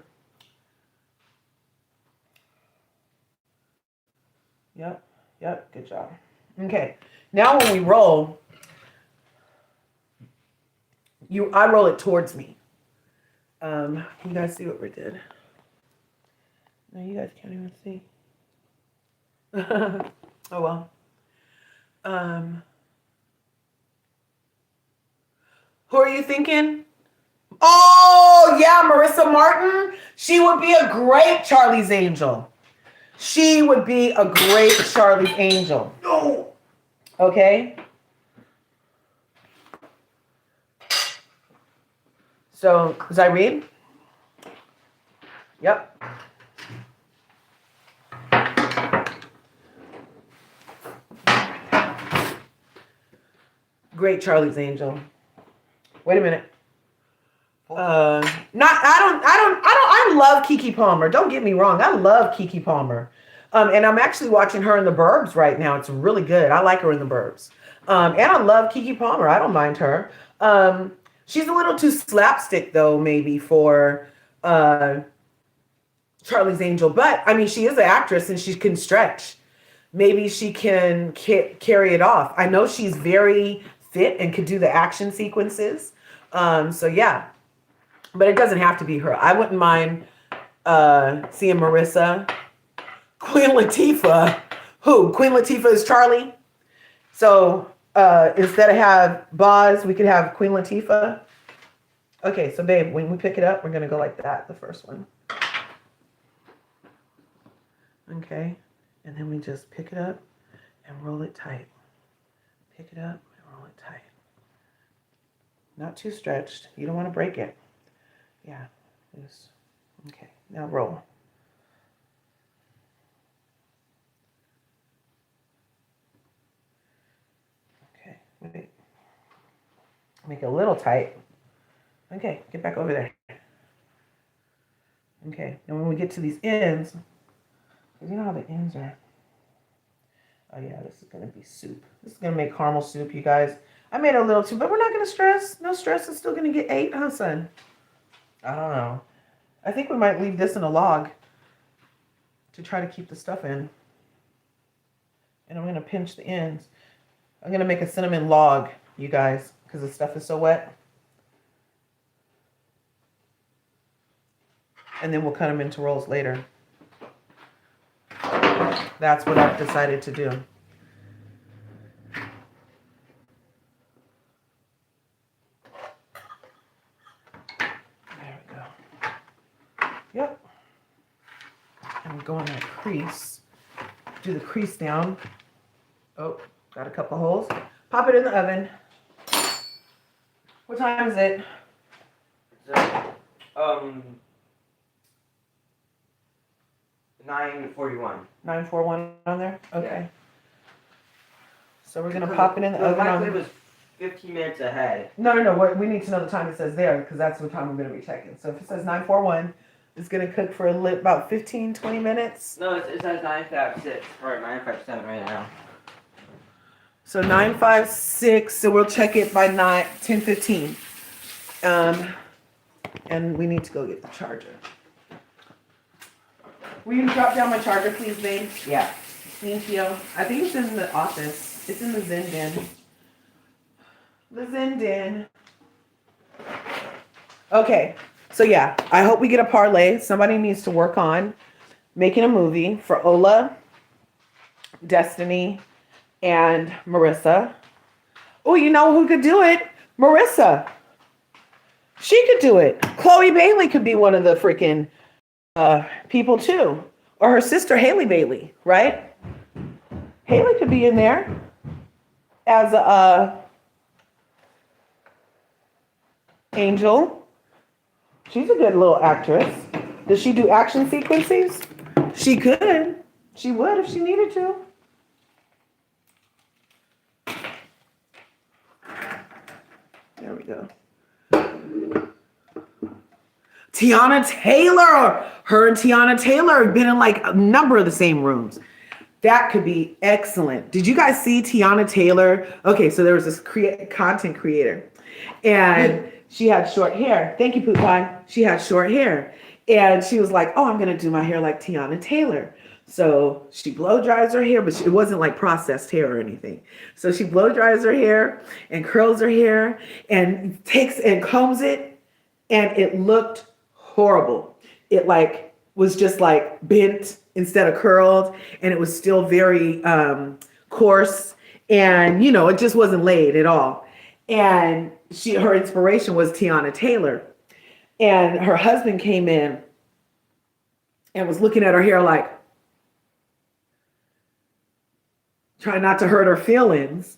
Speaker 1: Yep, good job. Okay, now when we roll, I roll it towards me. Can you guys see what we did? No, you guys can't even see. Oh well. Who are you thinking? Oh yeah, Marissa Martin. She would be a great Charlie's Angel. She would be a great Charlie's Angel. No. Okay. So, Zyrene? Yep. Great Charlie's Angel. Wait a minute. I love Keke Palmer. Don't get me wrong. I love Keke Palmer. And I'm actually watching her in The Burbs right now. It's really good. I like her in The Burbs. And I love Keke Palmer. I don't mind her. She's a little too slapstick though, maybe for Charlie's Angel. But I mean, she is an actress and she can stretch. Maybe she can carry it off. I know she's very fit and could do the action sequences. So yeah. But it doesn't have to be her. I wouldn't mind Seeing Marissa. Queen Latifah. Who? Queen Latifah is Charlie. So instead of have Boz, we could have Queen Latifah. Okay, so babe, when we pick it up, we're gonna go like that, the first one. Okay, and then we just pick it up and roll it tight. Pick it up and roll it tight. Not too stretched. You don't want to break it. Yeah, loose. Okay, now roll. Okay, wait. Make it a little tight. Okay, get back over there. Okay, and when we get to these ends, because you know how the ends are. Oh yeah, this is gonna be soup. This is gonna make caramel soup, you guys. I made a little too, but we're not gonna stress. No stress. It's still gonna get 8, huh, son? I don't know. I think we might leave this in a log to try to keep the stuff in. And I'm gonna pinch the ends. I'm gonna make a cinnamon log, you guys, because the stuff is so wet. And then we'll cut them into rolls later. That's what I've decided to do. There we go. Yep. And go in that crease. Do the crease down. Oh, got a couple holes. Pop it in the oven. What time is it?
Speaker 2: 9:41.
Speaker 1: 9:41 on there? Okay.
Speaker 2: Yeah.
Speaker 1: So we're going to pop it in the oven.
Speaker 2: Microwave was 15 minutes ahead.
Speaker 1: No. We need to know the time it says there because that's what time we're going to be checking. So if it says 9:41, it's going to cook for about 15, 20 minutes.
Speaker 2: No, it says 9:56 or 9:57 right now.
Speaker 1: So 9:56. So we'll check it by 10:15. And we need to go get the charger. Will you drop down my charger, please, babe?
Speaker 2: Yeah.
Speaker 1: Thank you. I think it's in the office. It's in the Zen Den. The Zen Den. Okay. So yeah, I hope we get a parlay. Somebody needs to work on making a movie for Ola, Destiny, and Marissa. Oh, you know who could do it? Marissa. She could do it. Chloe Bailey could be one of the freaking people too. Or her sister, Haley Bailey, right? Haley could be in there as a Angel. She's a good little actress. Does she do action sequences? She could. She would if she needed to. There we go. Tiana Taylor. Her and Tiana Taylor have been in like a number of the same rooms. That could be excellent. Did you guys see Tiana Taylor? Okay, so there was this content creator. And she had short hair. Thank you, Poop Pie. She had short hair. And she was like, oh, I'm going to do my hair like Tiana Taylor. So she blow dries her hair, but it wasn't like processed hair or anything. So she blow dries her hair and curls her hair and takes and combs it. And it looked horrible. It like was just like bent instead of curled. And it was still very coarse. And, you know, it just wasn't laid at all. And her inspiration was Tiana Taylor. And her husband came in and was looking at her hair like, trying not to hurt her feelings.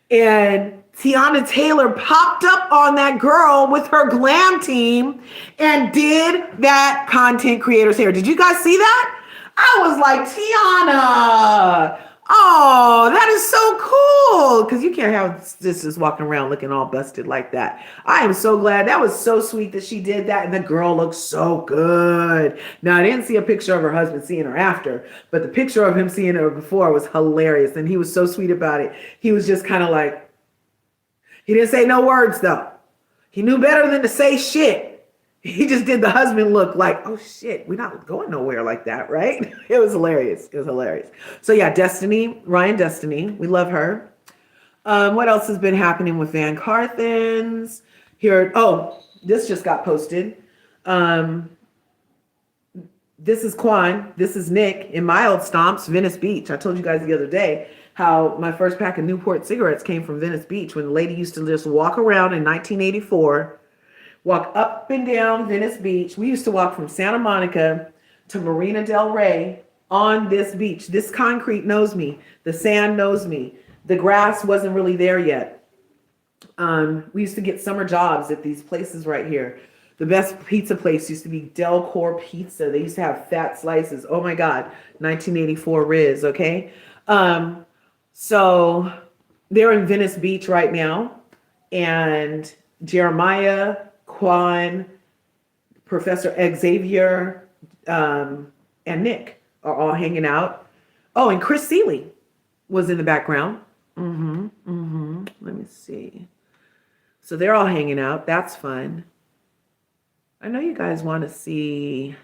Speaker 1: And Tiana Taylor popped up on that girl with her glam team and did that content creator's hair. Did you guys see that? I was like, Tiana, oh, that is so cool. Because you can't have sisters walking around looking all busted like that. I am so glad. That was so sweet that she did that. And the girl looks so good. Now, I didn't see a picture of her husband seeing her after, but the picture of him seeing her before was hilarious. And he was so sweet about it. He was just kind of like, he didn't say no words though. He knew better than to say shit. He just did the husband look like, oh shit, we're not going nowhere like that, right? It was hilarious. It was hilarious. So yeah, Destiny, Ryan Destiny, we love her. What else has been happening with VanCarthens? Here, oh, this just got posted. This is Quan. This is Nick in my old stomps, Venice Beach. I told you guys the other day how my first pack of Newport cigarettes came from Venice Beach when the lady used to just walk around in 1984, walk up and down Venice Beach. We used to walk from Santa Monica to Marina del Rey on this beach. This concrete knows me. The sand knows me. The grass wasn't really there yet. We used to get summer jobs at these places right here. The best pizza place used to be Del Cor Pizza. They used to have fat slices. Oh my God, 1984 Riz, okay? So they're in Venice Beach right now. And Jeremiah, Quan, Professor Xavier, and Nick are all hanging out. Oh, and Chris Seeley was in the background. Let me see. So they're all hanging out. That's fun. I know you guys want to see.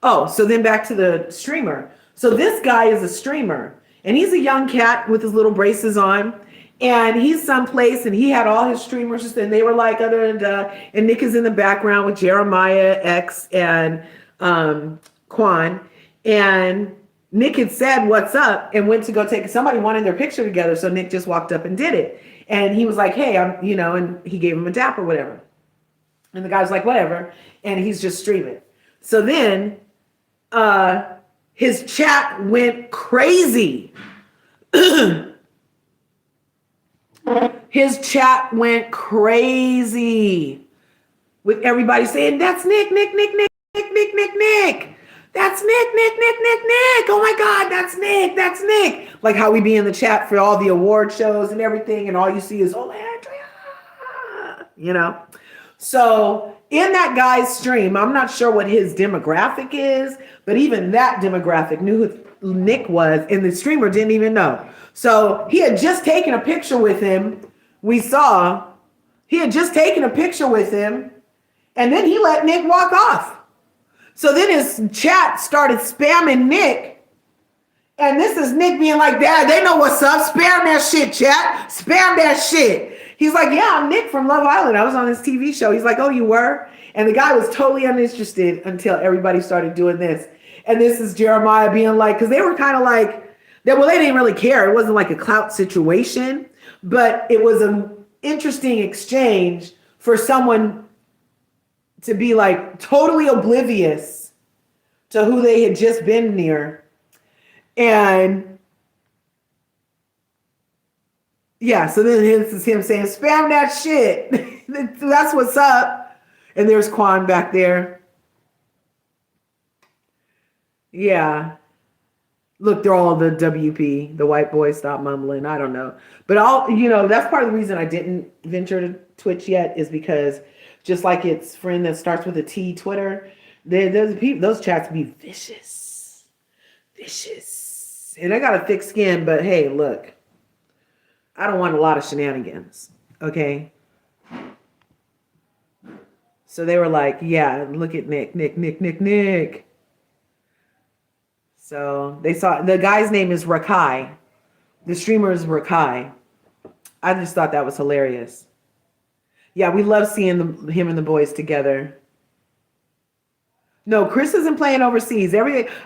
Speaker 1: Oh, so then back to the streamer. So this guy is a streamer, and he's a young cat with his little braces on, and he's someplace, and he had all his streamers, and they were like, and Nick is in the background with Jeremiah, X, and Quan, and Nick had said, "What's up?" and went to go take, somebody wanted their picture together, so Nick just walked up and did it, and he was like, "Hey, I'm," and he gave him a dap or whatever. And the guy's like, whatever. And he's just streaming. So then his chat went crazy. His chat went crazy with everybody saying, that's Nick, Nick, Nick, Nick, Nick, Nick, Nick, Nick. That's Nick, Nick, Nick, Nick, Nick. Oh my God, that's Nick, that's Nick. Like how we be in the chat for all the award shows and everything. And all you see is, oh, Andrea, So in that guy's stream, I'm not sure what his demographic is, but even that demographic knew who Nick was, and the streamer didn't even know. So he had just taken a picture with him. We saw he had just taken a picture with him, and then he let Nick walk off. So then his chat started spamming Nick. And this is Nick being like, Dad, they know what's up. Spam that shit, chat. Spam that shit. He's like, yeah, I'm Nick from Love Island. I was on this TV show. He's like, oh, you were? And the guy was totally uninterested until everybody started doing this. And this is Jeremiah being like, because they were kind of like, they didn't really care. It wasn't like a clout situation, but it was an interesting exchange for someone to be like totally oblivious to who they had just been near. And yeah, so then this is him saying, spam that shit. That's what's up. And there's Quan back there. Yeah. Look, they're all the WP, the white boys stop mumbling. I don't know. But that's part of the reason I didn't venture to Twitch yet is because just like its friend that starts with a T, Twitter, those chats be vicious. Vicious. And I got a thick skin, but hey, look. I don't want a lot of shenanigans, okay? So they were like, yeah, look at Nick, Nick, Nick, Nick, Nick. So they saw, the guy's name is Rakai. The streamer is Rakai. I just thought that was hilarious. Yeah, we love seeing him and the boys together. No, Chris isn't playing overseas. I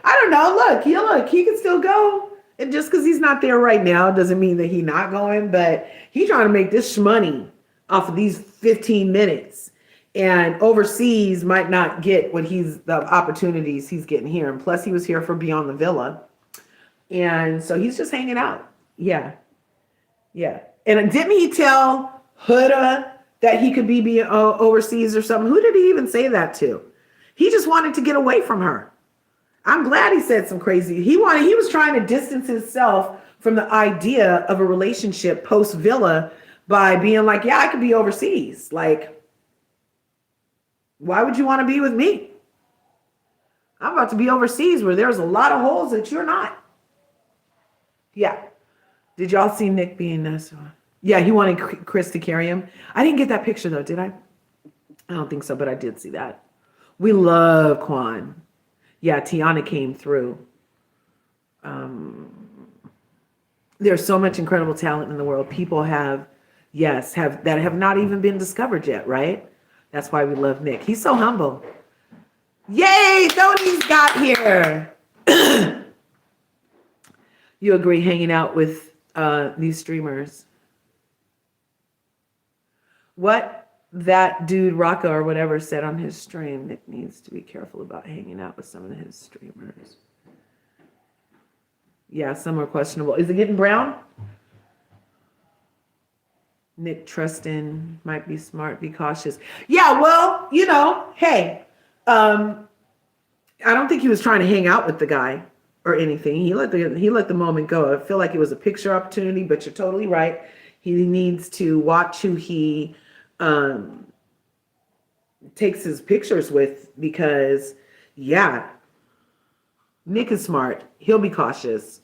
Speaker 1: don't know, he can still go. And just because he's not there right now doesn't mean that he's not going, but he's trying to make this shmoney off of these 15 minutes. And overseas might not get the opportunities he's getting here. And plus he was here for Beyond the Villa. And so he's just hanging out. Yeah. Yeah. And didn't he tell Huda that he could be overseas or something? Who did he even say that to? He just wanted to get away from her. I'm glad he said some crazy. He was trying to distance himself from the idea of a relationship post Villa by being like, yeah, I could be overseas. Like, why would you want to be with me? I'm about to be overseas where there's a lot of holes that you're not. Yeah. Did y'all see Nick being nice? Yeah, he wanted Chris to carry him. I didn't get that picture though, did I? I don't think so, but I did see that. We love Quan. Yeah, Tiana came through. There's so much incredible talent in the world. People have not even been discovered yet, right? That's why we love Nick. He's so humble. Yay, Tony's got here. You agree hanging out with these streamers? What that dude Rocco or whatever said on his stream, Nick needs to be careful about hanging out with some of his streamers. Yeah, some are questionable. Is it getting brown? Nick Trustin might be smart, be cautious. Yeah, well, you know, hey, I don't think he was trying to hang out with the guy or anything. He let the moment go. I feel like it was a picture opportunity, but you're totally right. He needs to watch who he takes his pictures with, because yeah, Nick is smart. He'll be cautious.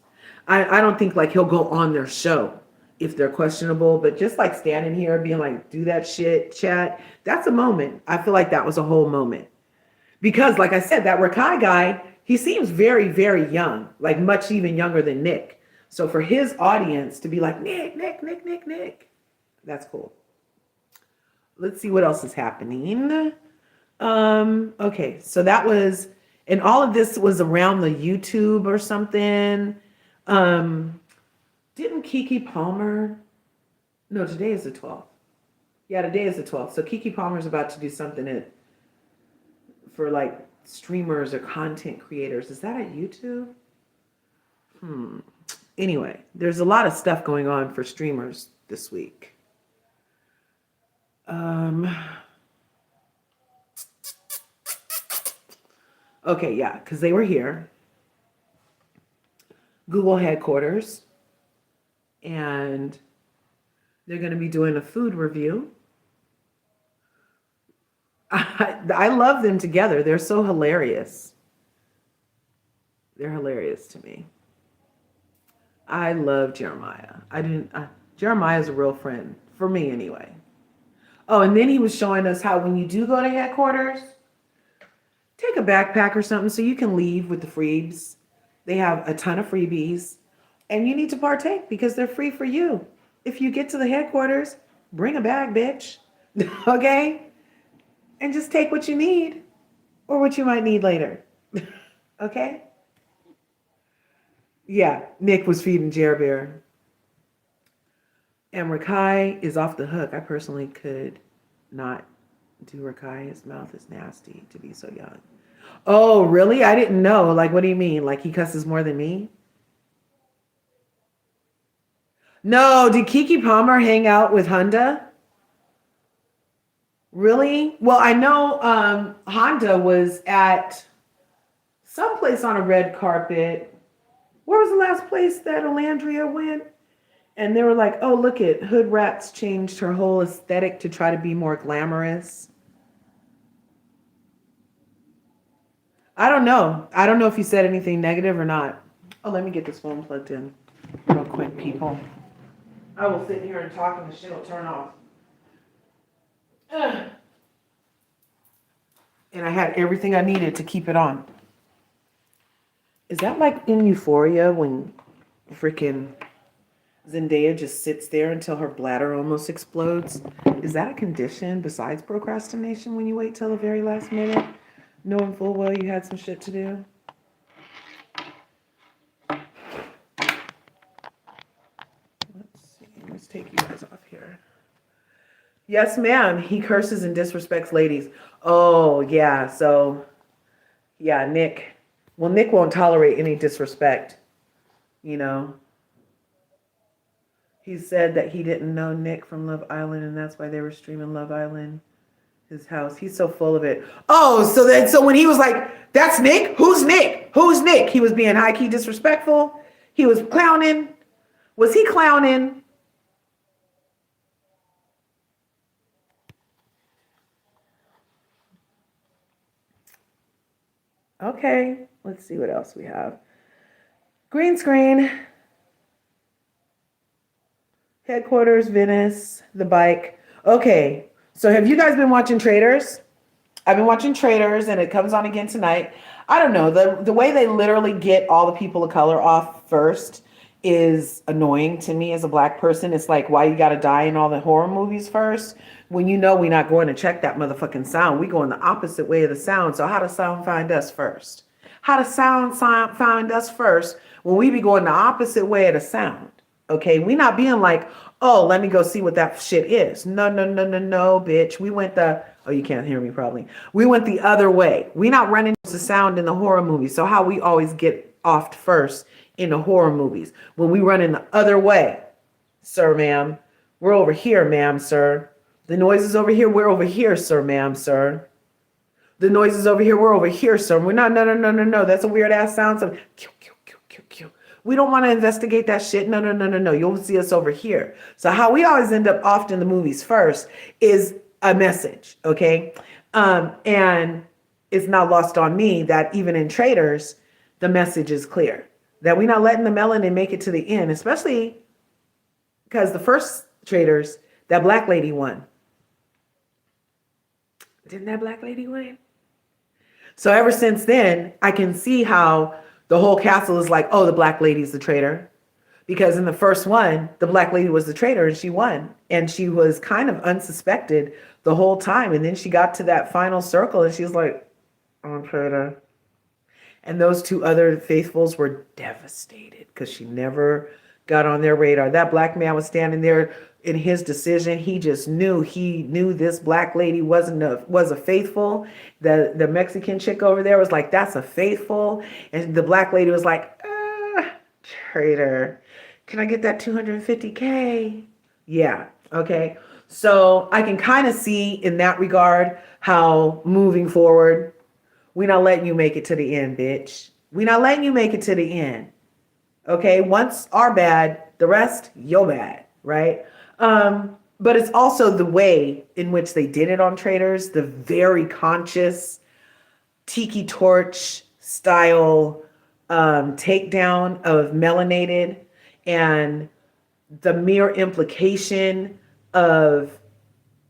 Speaker 1: I don't think like he'll go on their show if they're questionable, but just like standing here being like, do that shit, chat, that's a moment. I feel like that was a whole moment. Because like I said, that Rakai guy, he seems very, very young, like much even younger than Nick. So for his audience to be like, Nick, that's cool. Let's see what else is happening. Okay, so that was, and all of this was around the YouTube or something. Didn't Kiki Palmer? No, today is the 12th. Yeah, today is the 12th. So Kiki Palmer's about to do something for like streamers or content creators. Is that at YouTube? Anyway, there's a lot of stuff going on for streamers this week. Okay, yeah, because they were here. Google headquarters. And they're going to be doing a food review. I love them together. They're so hilarious. They're hilarious to me. I love Jeremiah. Jeremiah's a real friend, for me anyway. Oh, and then he was showing us how when you do go to headquarters, take a backpack or something so you can leave with the freebies. They have a ton of freebies, and you need to partake because they're free for you. If you get to the headquarters, bring a bag, bitch. Okay? And just take what you need or what you might need later. Okay? Yeah, Nick was feeding Jer Bear. And Rakai is off the hook. I personally could not do Rakai. His mouth is nasty to be so young. Oh, really? I didn't know. Like, what do you mean? Like, he cusses more than me? No, did Kiki Palmer hang out with Honda? Really? Well, I know Honda was at someplace on a red carpet. Where was the last place that Alandria went? And they were like, oh, look it, Hood Rats changed her whole aesthetic to try to be more glamorous. I don't know. I don't know if you said anything negative or not. Oh, let me get this phone plugged in real quick, people. I will sit here and talk and the shit will turn off. Ugh. And I had everything I needed to keep it on. Is that like in Euphoria when freaking Zendaya just sits there until her bladder almost explodes? Is that a condition besides procrastination when you wait till the very last minute, knowing full well you had some shit to do? Let's see. Let's take you guys off here. Yes, ma'am. He curses and disrespects ladies. Oh, yeah. So, yeah, Nick. Well, Nick won't tolerate any disrespect, you know. He said that he didn't know Nick from Love Island, and that's why they were streaming Love Island, his house. He's so full of it. Oh, so when he was like, that's Nick? Who's Nick? Who's Nick? He was being high-key disrespectful. He was clowning. Was he clowning? Okay, let's see what else we have. Green screen. Headquarters, Venice, the bike. Okay, so have you guys been watching Traders? I've been watching Traders, and it comes on again tonight. I don't know, the way they literally get all the people of color off first is annoying to me as a black person. It's like, why you gotta die in all the horror movies first when you know we're not going to check that motherfucking sound. We go in the opposite way of the sound. So how does sound find us first? How does sound find us first when we be going the opposite way of the sound? Okay, we not being like, oh, let me go see what that shit is. No, no, no, no, no, bitch. We went the, oh, you can't hear me probably. We went the other way. We not running the sound in the horror movies. So how we always get off first in the horror movies when we run in the other way, sir, ma'am. We're over here, ma'am, sir. The noise is over here. We're over here, sir, ma'am, sir. The noise is over here. We're over here, sir. We're not, no, no, no, no, no. That's a weird ass sound. So, we don't want to investigate that shit. No, no, no, no, no. You'll see us over here. So how we always end up often in the movies first is a message, okay? And it's not lost on me that even in Traders, the message is clear. That we're not letting the melanin make it to the end, especially because the first Traders, that black lady won. Didn't that black lady win? So ever since then, I can see how the whole castle is like, oh, the black lady's the traitor. Because in the first one, the black lady was the traitor and she won. And she was kind of unsuspected the whole time. And then she got to that final circle and she was like, I'm a traitor. And those two other faithfuls were devastated because she never got on their radar. That black man was standing there in his decision. He just knew this black lady was a faithful. The Mexican chick over there was like, that's a faithful. And the black lady was like, traitor. Can I get that 250K? Yeah. Okay. So I can kind of see in that regard how moving forward, we're not letting you make it to the end, bitch. We're not letting you make it to the end. Okay. Once our bad, the rest, your bad. Right. But it's also the way in which they did it on Traders, the very conscious tiki torch style takedown of melanated and the mere implication of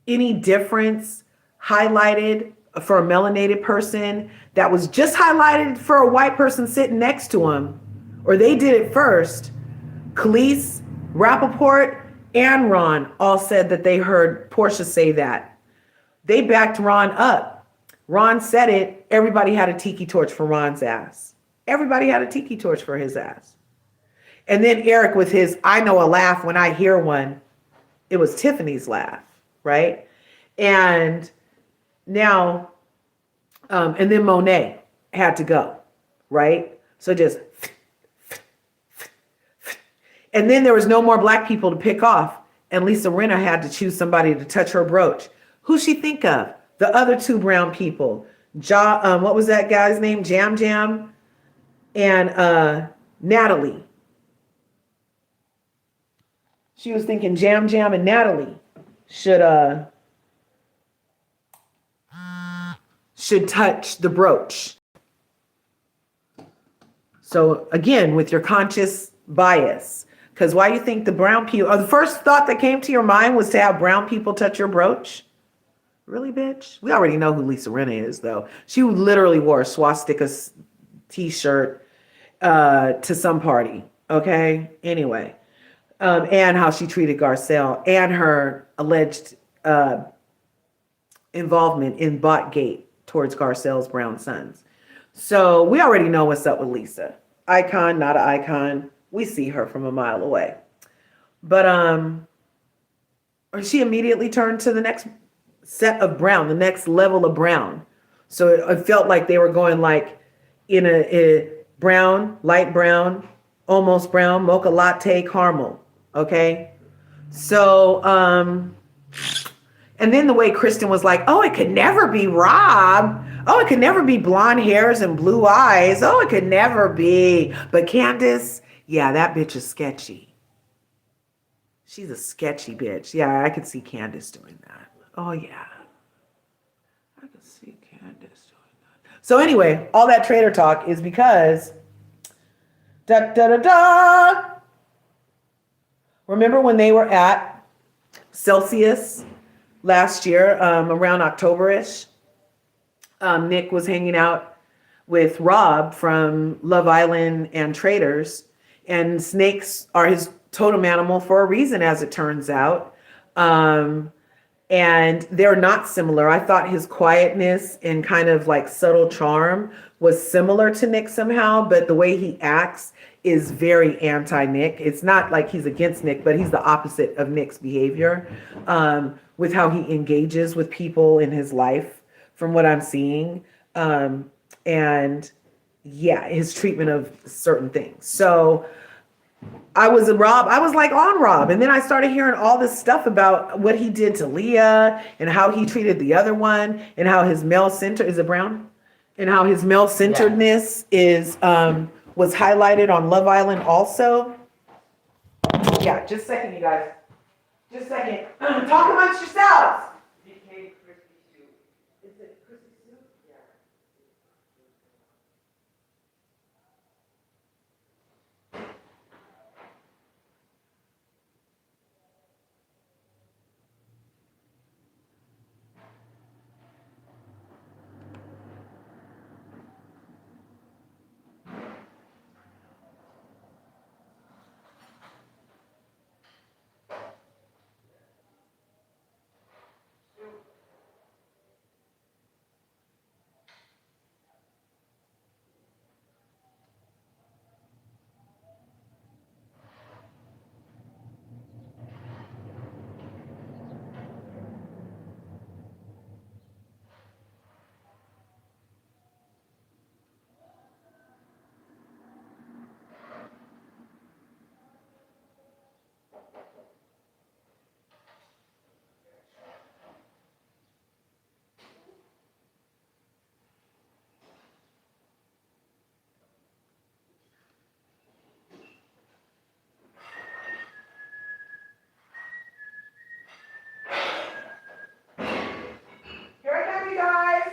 Speaker 1: any difference highlighted for a melanated person that was just highlighted for a white person sitting next to him, or they did it first. Khalees, Rappaport, and Ron all said that they heard Portia say that. They backed Ron up. Ron said it. Everybody had a tiki torch for Ron's ass. Everybody had a tiki torch for his ass. And then Eric with his, I know a laugh when I hear one. It was Tiffany's laugh, right? And now, and then Monet had to go, right? So just, and then there was no more black people to pick off. And Lisa Rinna had to choose somebody to touch her brooch. Who'd she think of? The other two brown people. What was that guy's name? Jam Jam and Natalie. She was thinking Jam Jam and Natalie should touch the brooch. So again, with your conscious bias, because why you think the brown people, or the first thought that came to your mind was to have brown people touch your brooch? Really, bitch? We already know who Lisa Rinna is, though. She literally wore a swastika t-shirt to some party, okay? Anyway. And how she treated Garcelle and her alleged involvement in Botgate towards Garcelle's brown sons. So we already know what's up with Lisa. Icon, not an icon. We see her from a mile away. But she immediately turned to the next set of brown, the next level of brown. So it felt like they were going like in a brown, light brown, almost brown, mocha latte, caramel. Okay. So, and then the way Kristen was like, oh, it could never be Rob. Oh, it could never be blonde hairs and blue eyes. Oh, it could never be. But Candace, yeah, that bitch is sketchy. She's a sketchy bitch. Yeah, I could see Candace doing that. Oh, yeah. I could see Candace doing that. So anyway, all that trader talk is because remember when they were at Celsius last year, around October-ish? Nick was hanging out with Rob from Love Island and Traders, And snakes are his totem animal for a reason, as it turns out. And they're not similar. I thought his quietness and kind of like subtle charm was similar to Nick somehow, but the way he acts is very anti-Nick. It's not like he's against Nick, but he's the opposite of Nick's behavior, with how he engages with people in his life, from what I'm seeing. And yeah, his treatment of certain things. So I was like on Rob. And then I started hearing all this stuff about what he did to Leah and how he treated the other one and how his male center is it Brown? And how his male centeredness is was highlighted on Love Island also. Yeah, just a second, you guys. Just a second. Talk amongst yourselves. Here I come, you guys.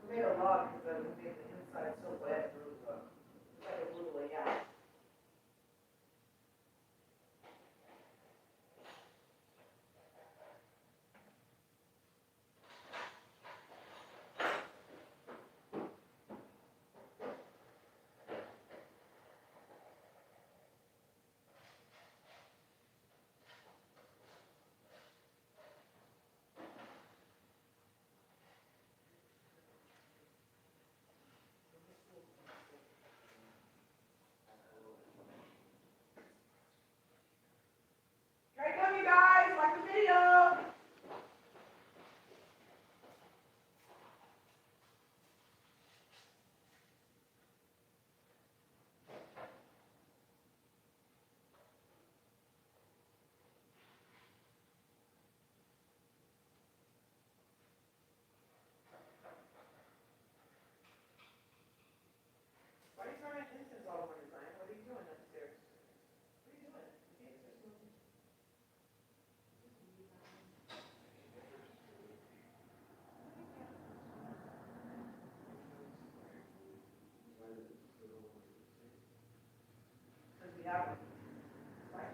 Speaker 1: I made a log because I made the inside so wet. It's like a rule, yeah. Here I come, you guys. Like the video. Why are you throwing incense all over your mind? What are you doing upstairs? What are you doing? You can't just move. Because we have right.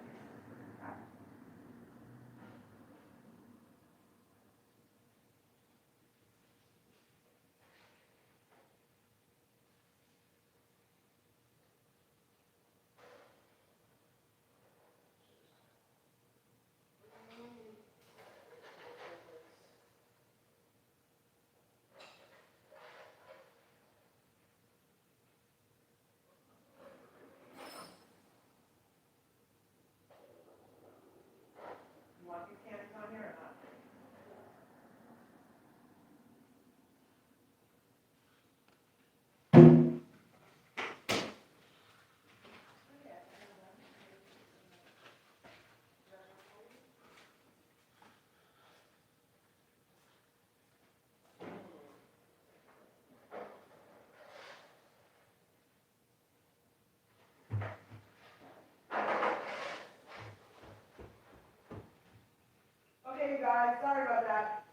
Speaker 1: Okay, guys, sorry about that.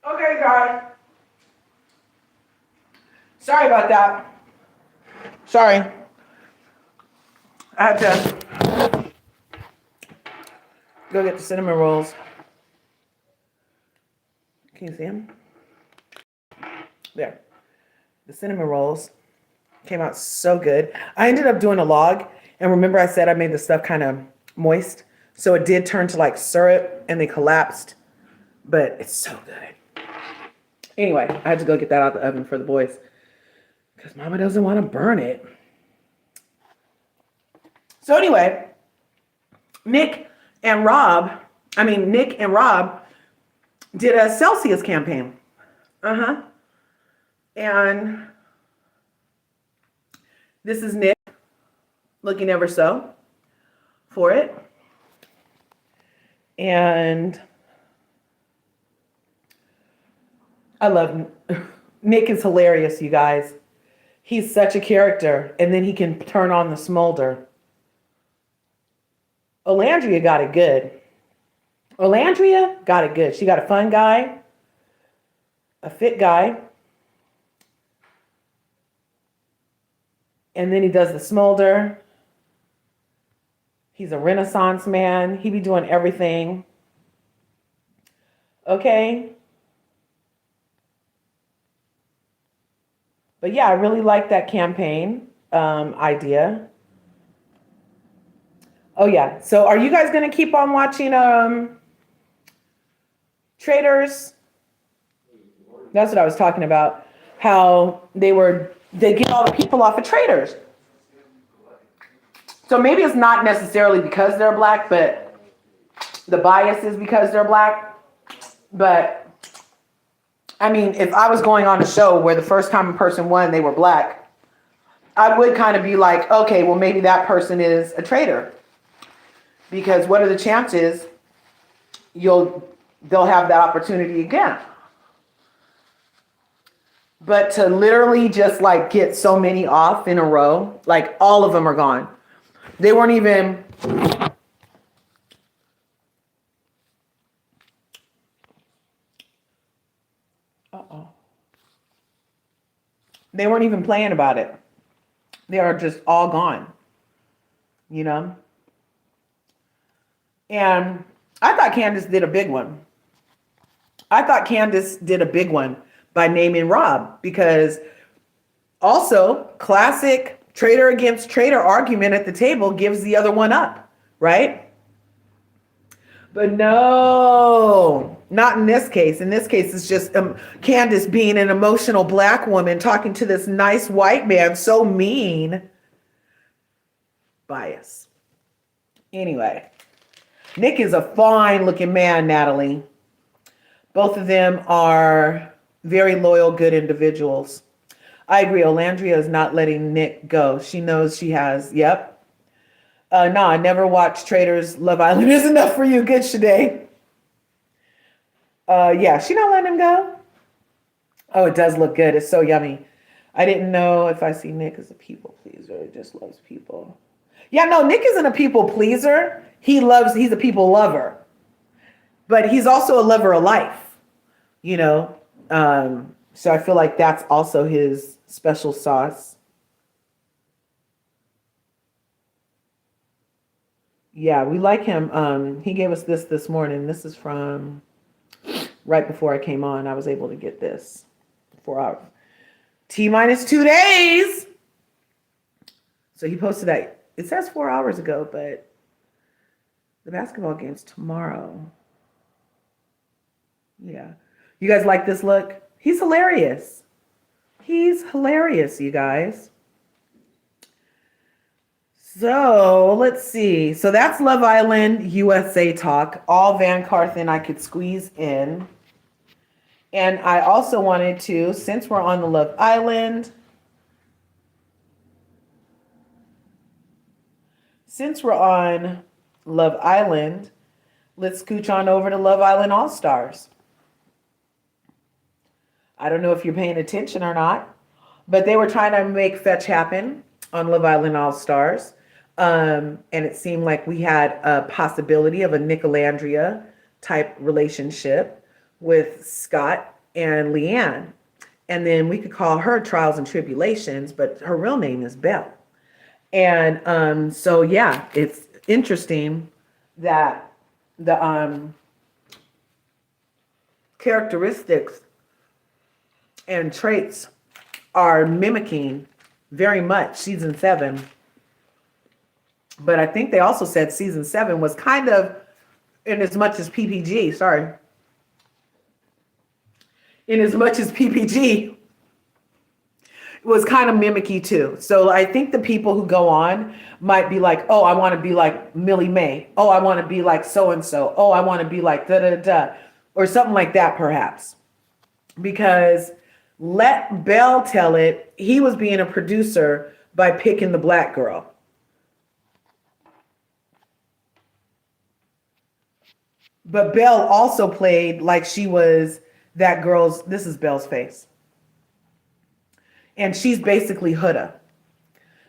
Speaker 1: Okay, guys. Sorry about that. Sorry. I had to go get the cinnamon rolls. Can you see them? There. The cinnamon rolls came out so good. I ended up doing a log, and remember I said I made the stuff kind of moist, so it did turn to like syrup, and they collapsed, but it's so good. Anyway, I had to go get that out the oven for the boys because Mama doesn't want to burn it. So anyway, Nick and Rob did a Celsius campaign. And this is Nick looking ever so for it. And I love Nick is hilarious, you guys. He's such a character, and then he can turn on the smolder. Olandria got it good. Olandria got it good. She got a fun guy, a fit guy, and then he does the smolder. He's a Renaissance man. He be doing everything. Okay. But yeah, I really like that campaign idea. Oh yeah. So are you guys gonna keep on watching Traders? That's what I was talking about. How they get all the people off of Traders. So maybe it's not necessarily because they're black, but the bias is because they're black. But I mean, if I was going on a show where the first time a person won, they were black, I would kind of be like, okay, well, maybe that person is a traitor. Because what are the chances they'll have that opportunity again? But to literally just like get so many off in a row, like all of them are gone. They weren't even... They weren't even playing about it. They are just all gone, you know? And I thought Candace did a big one. I thought Candace did a big one by naming Rob, because also classic trader against trader argument at the table gives the other one up, right? But no, not in this case. In this case, it's just Candace being an emotional black woman talking to this nice white man, so mean. Bias. Anyway, Nick is a fine looking man, Natalie. Both of them are very loyal, good individuals. I agree. Olandria is not letting Nick go. She knows she has, yep. No, I never watched Traders. Love Island is enough for you. Good, Shade. Yeah, she not letting him go. Oh, it does look good. It's so yummy. I didn't know if I see Nick as a people pleaser. He just loves people. Yeah, no, Nick isn't a people pleaser. He's a people lover. But he's also a lover of life, you know. So I feel like that's also his special sauce. Yeah, we like him. He gave us this morning. This is from right before I came on. I was able to get this 4 hours. T-2 days. So he posted that. It says 4 hours ago, but the basketball game's tomorrow. Yeah. You guys like this look? He's hilarious. He's hilarious, you guys. So let's see. So that's Love Island USA talk. All VanCarthens I could squeeze in. And I also wanted to, since we're on the Love Island, let's scooch on over to Love Island All-Stars. I don't know if you're paying attention or not, but they were trying to make fetch happen on Love Island All Stars. And it seemed like we had a possibility of a Nicolandria type relationship with Scott and Leanne. And then we could call her Trials and Tribulations, but her real name is Belle. And so, yeah, it's interesting that the characteristics and traits are mimicking very much season 7. But I think they also said season 7 was kind of, in as much as PPG, sorry, in as much as PPG was kind of mimicky too. So I think the people who go on might be like, oh, I want to be like Millie Mae. Oh, I want to be like so-and-so. Oh, I want to be like da-da-da, or something like that perhaps. Because let Bell tell it, he was being a producer by picking the black girl. But Belle also played like she was that girl's, this is Belle's face. And she's basically Huda.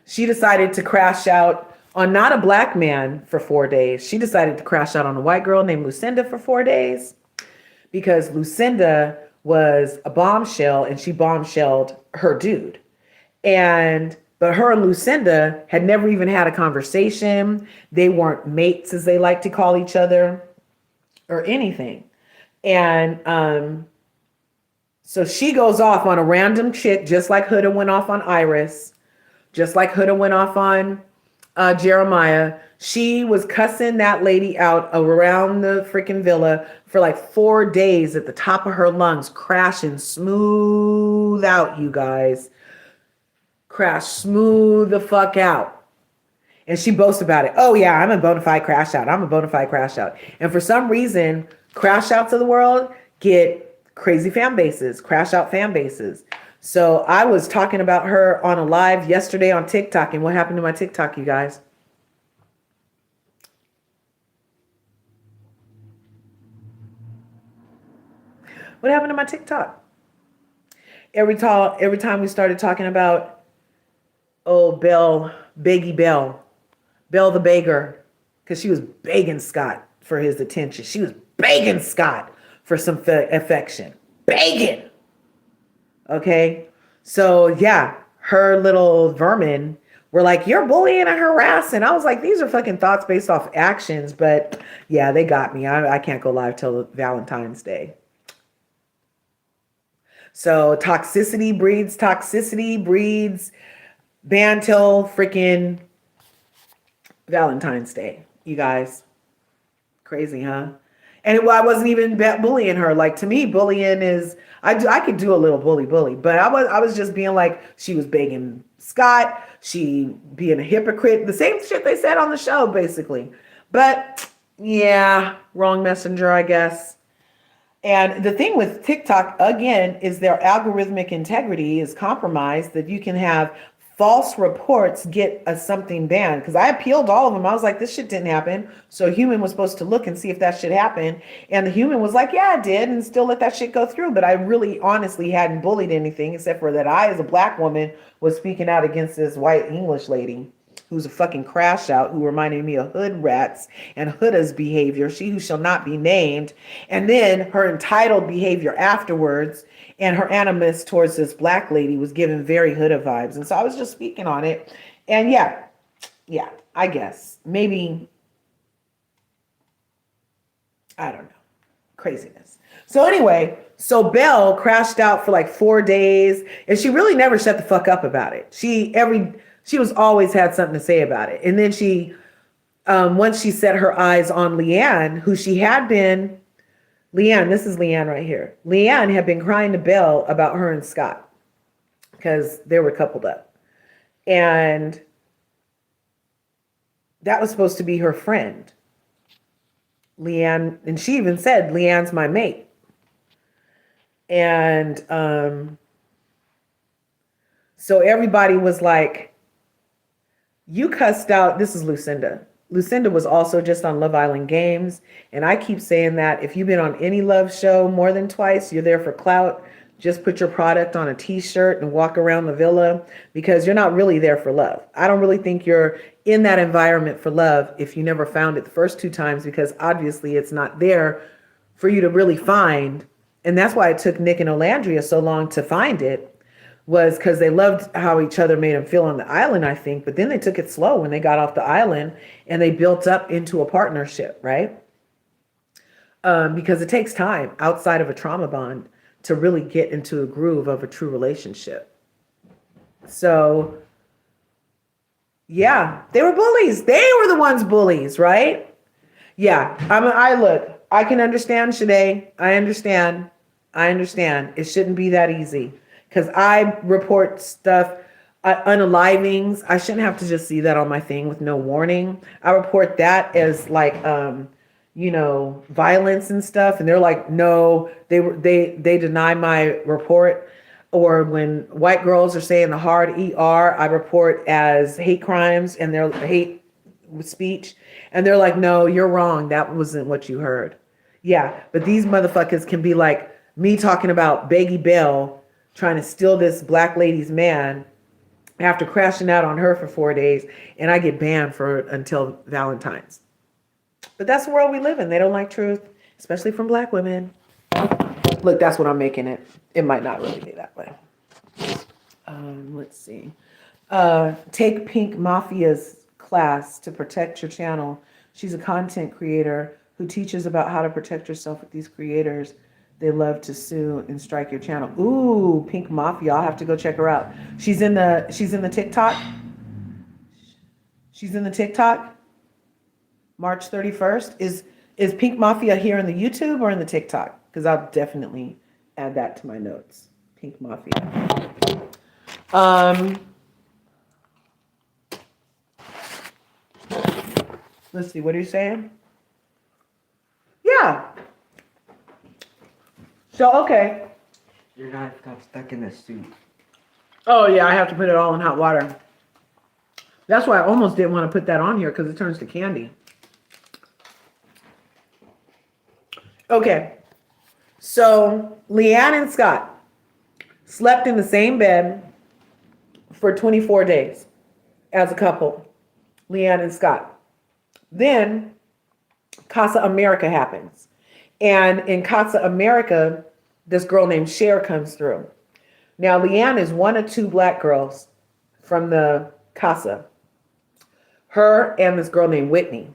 Speaker 1: She decided to crash out on not a black man for 4 days. She decided to crash out on a white girl named Lucinda for 4 days because Lucinda was a bombshell and she bombshelled her dude. But her and Lucinda had never even had a conversation. They weren't mates, as they like to call each other, or anything. And so she goes off on a random chick, just like Huda went off on Iris, just like Huda went off on Jeremiah. She was cussing that lady out around the freaking villa for like 4 days at the top of her lungs, crashing smooth out, you guys. Crash smooth the fuck out. And she boasts about it. Oh yeah, I'm a bona fide crash out. I'm a bona fide crash out. And for some reason, crash outs of the world get crazy fan bases, crash out fan bases. So I was talking about her on a live yesterday on TikTok. And what happened to my TikTok, you guys? What happened to my TikTok? Every time we started talking about, oh, Belle, Baggy Belle, Belle the Beggar, because she was begging Scott for his attention. She was begging Scott for some affection. Begging. Okay? So, yeah, her little vermin were like, you're bullying and harassing. I was like, these are fucking thoughts based off actions. But, yeah, they got me. I can't go live till Valentine's Day. So, toxicity breeds ban till freaking Valentine's Day, you guys. Crazy, huh? And I wasn't even bullying her. Like, to me, bullying is, I could do a little bully, but I was just being like, she was begging Scott, she being a hypocrite, the same shit they said on the show, basically. But yeah, wrong messenger, I guess. And the thing with TikTok, again, is their algorithmic integrity is compromised, that you can have false reports get something banned. Because I appealed all of them. I was like, this shit didn't happen. So a human was supposed to look and see if that shit happened. And the human was like, yeah, it did. And still let that shit go through. But I really honestly hadn't bullied anything, except for that I, as a black woman, was speaking out against this white English lady who's a fucking crash out, who reminded me of hood rats and Huda's behavior, she who shall not be named, and then her entitled behavior afterwards, and her animus towards this black lady was giving very Huda vibes. And so I was just speaking on it. And yeah, I guess maybe, I don't know, craziness. So anyway, so Belle crashed out for like 4 days, and she really never shut the fuck up about it. She was always had something to say about it. And then she, once she set her eyes on Leanne, who she had been, Leanne, this is Leanne right here. Leanne had been crying to Belle about her and Scott because they were coupled up. And that was supposed to be her friend. Leanne, and she even said, Leanne's my mate. And so everybody was like, you cussed out, this is Lucinda. Lucinda was also just on Love Island Games. And I keep saying that if you've been on any love show more than twice, you're there for clout. just put your product on a t-shirt and walk around the villa, because you're not really there for love. I don't really think you're in that environment for love if you never found it the first 2 times, because obviously it's not there for you to really find. And that's why it took Nick and Olandria so long to find it, was because they loved how each other made them feel on the island, I think. But then they took it slow when they got off the island and they built up into a partnership, right? Because it takes time outside of a trauma bond to really get into a groove of a true relationship. So, yeah, they were bullies. They were the ones bullies, right? Yeah, look, I can understand, Shade. I understand. It shouldn't be that easy, because I report stuff, unalivings. I shouldn't have to just see that on my thing with no warning. I report that as like, violence and stuff. And they're like, no, they deny my report. Or when white girls are saying the hard ER, I report as hate crimes and they're hate speech. And they're like, no, you're wrong. That wasn't what you heard. Yeah. But these motherfuckers can be like me talking about Baggy Bell trying to steal this black lady's man after crashing out on her for 4 days. And I get banned for until Valentine's. But that's the world we live in. They don't like truth, especially from black women. Look, that's what I'm making it. It might not really be that way. Let's see. Take Pink Mafia's class to protect your channel. She's a content creator who teaches about how to protect yourself with these creators. They love to sue and strike your channel. Ooh, Pink Mafia. I'll have to go check her out. She's in the TikTok. She's in the TikTok. March 31st. Is Pink Mafia here in the YouTube or in the TikTok? Because I'll definitely add that to my notes. Pink Mafia. Let's see. What are you saying? Yeah. So, okay.
Speaker 2: Your knife got stuck in the soup.
Speaker 1: Oh, yeah. I have to put it all in hot water. That's why I almost didn't want to put that on here, because it turns to candy. Okay. So, Leanne and Scott slept in the same bed for 24 days as a couple. Leanne and Scott. Then, Casa America happens. And in Casa America, this girl named Cher comes through. Now, Leanne is one of 2 black girls from the Casa. Her and this girl named Whitney.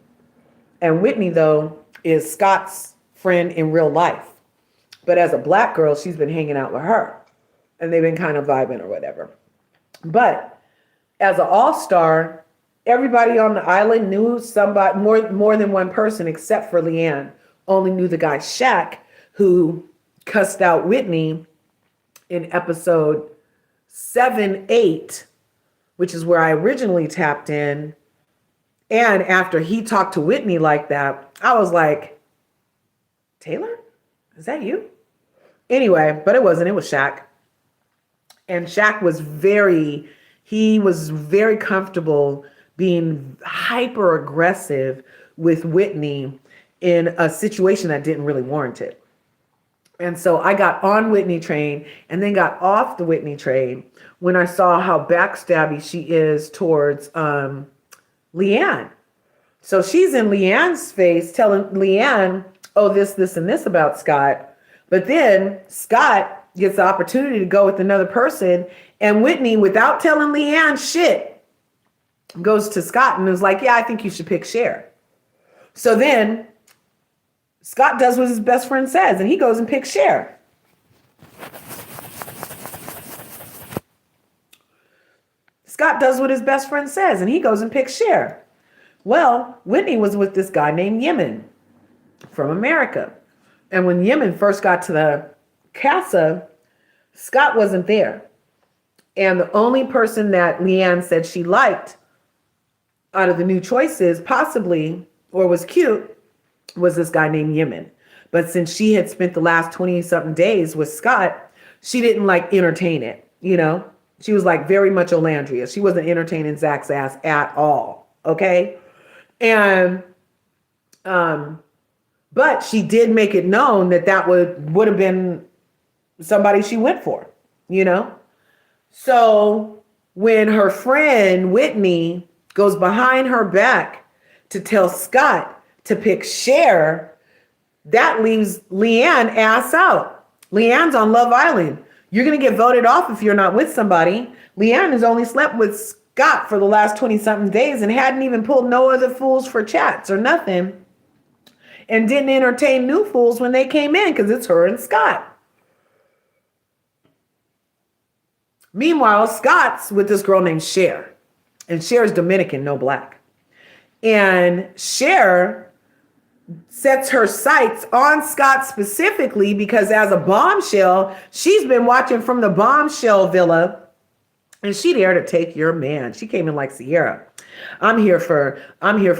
Speaker 1: And Whitney, though, is Scott's friend in real life. But as a black girl, she's been hanging out with her. And they've been kind of vibing or whatever. But as an all-star, everybody on the island knew somebody, more than one person, except for Leanne. Only knew the guy Shaq, who cussed out Whitney in episode 7, 8, which is where I originally tapped in. And after he talked to Whitney like that, I was like, Taylor, is that you? Anyway, but it wasn't. It was Shaq. And Shaq was very comfortable being hyper aggressive with Whitney in a situation that didn't really warrant it. And so I got on Whitney train and then got off the Whitney train when I saw how backstabby she is towards Leanne. So she's in Leanne's face telling Leanne, oh, this, and this about Scott. But then Scott gets the opportunity to go with another person. And Whitney, without telling Leanne shit, goes to Scott and is like, yeah, I think you should pick Cher. So then Scott does what his best friend says, and he goes and picks Cher. Scott does what his best friend says, and he goes and picks Cher. Well, Whitney was with this guy named Yemen from America. And when Yemen first got to the Casa, Scott wasn't there. And the only person that Leanne said she liked out of the new choices, possibly, or was cute, was this guy named Yemen. But since she had spent the last 20-something days with Scott, she didn't like entertain it, you know? She was like very much Olandria. She wasn't entertaining Zach's ass at all, okay? And, but she did make it known that would have been somebody she went for, you know? So when her friend Whitney goes behind her back to tell Scott to pick Cher, that leaves Leanne ass out. Leanne's on Love Island. You're going to get voted off if you're not with somebody. Leanne has only slept with Scott for the last 20 something days and hadn't even pulled no other fools for chats or nothing. And didn't entertain new fools when they came in because it's her and Scott. Meanwhile, Scott's with this girl named Cher. And Cher is Dominican, no black. And Cher sets her sights on Scott specifically because as a bombshell, she's been watching from the bombshell villa and she there to take your man. She came in like Sierra. I'm here for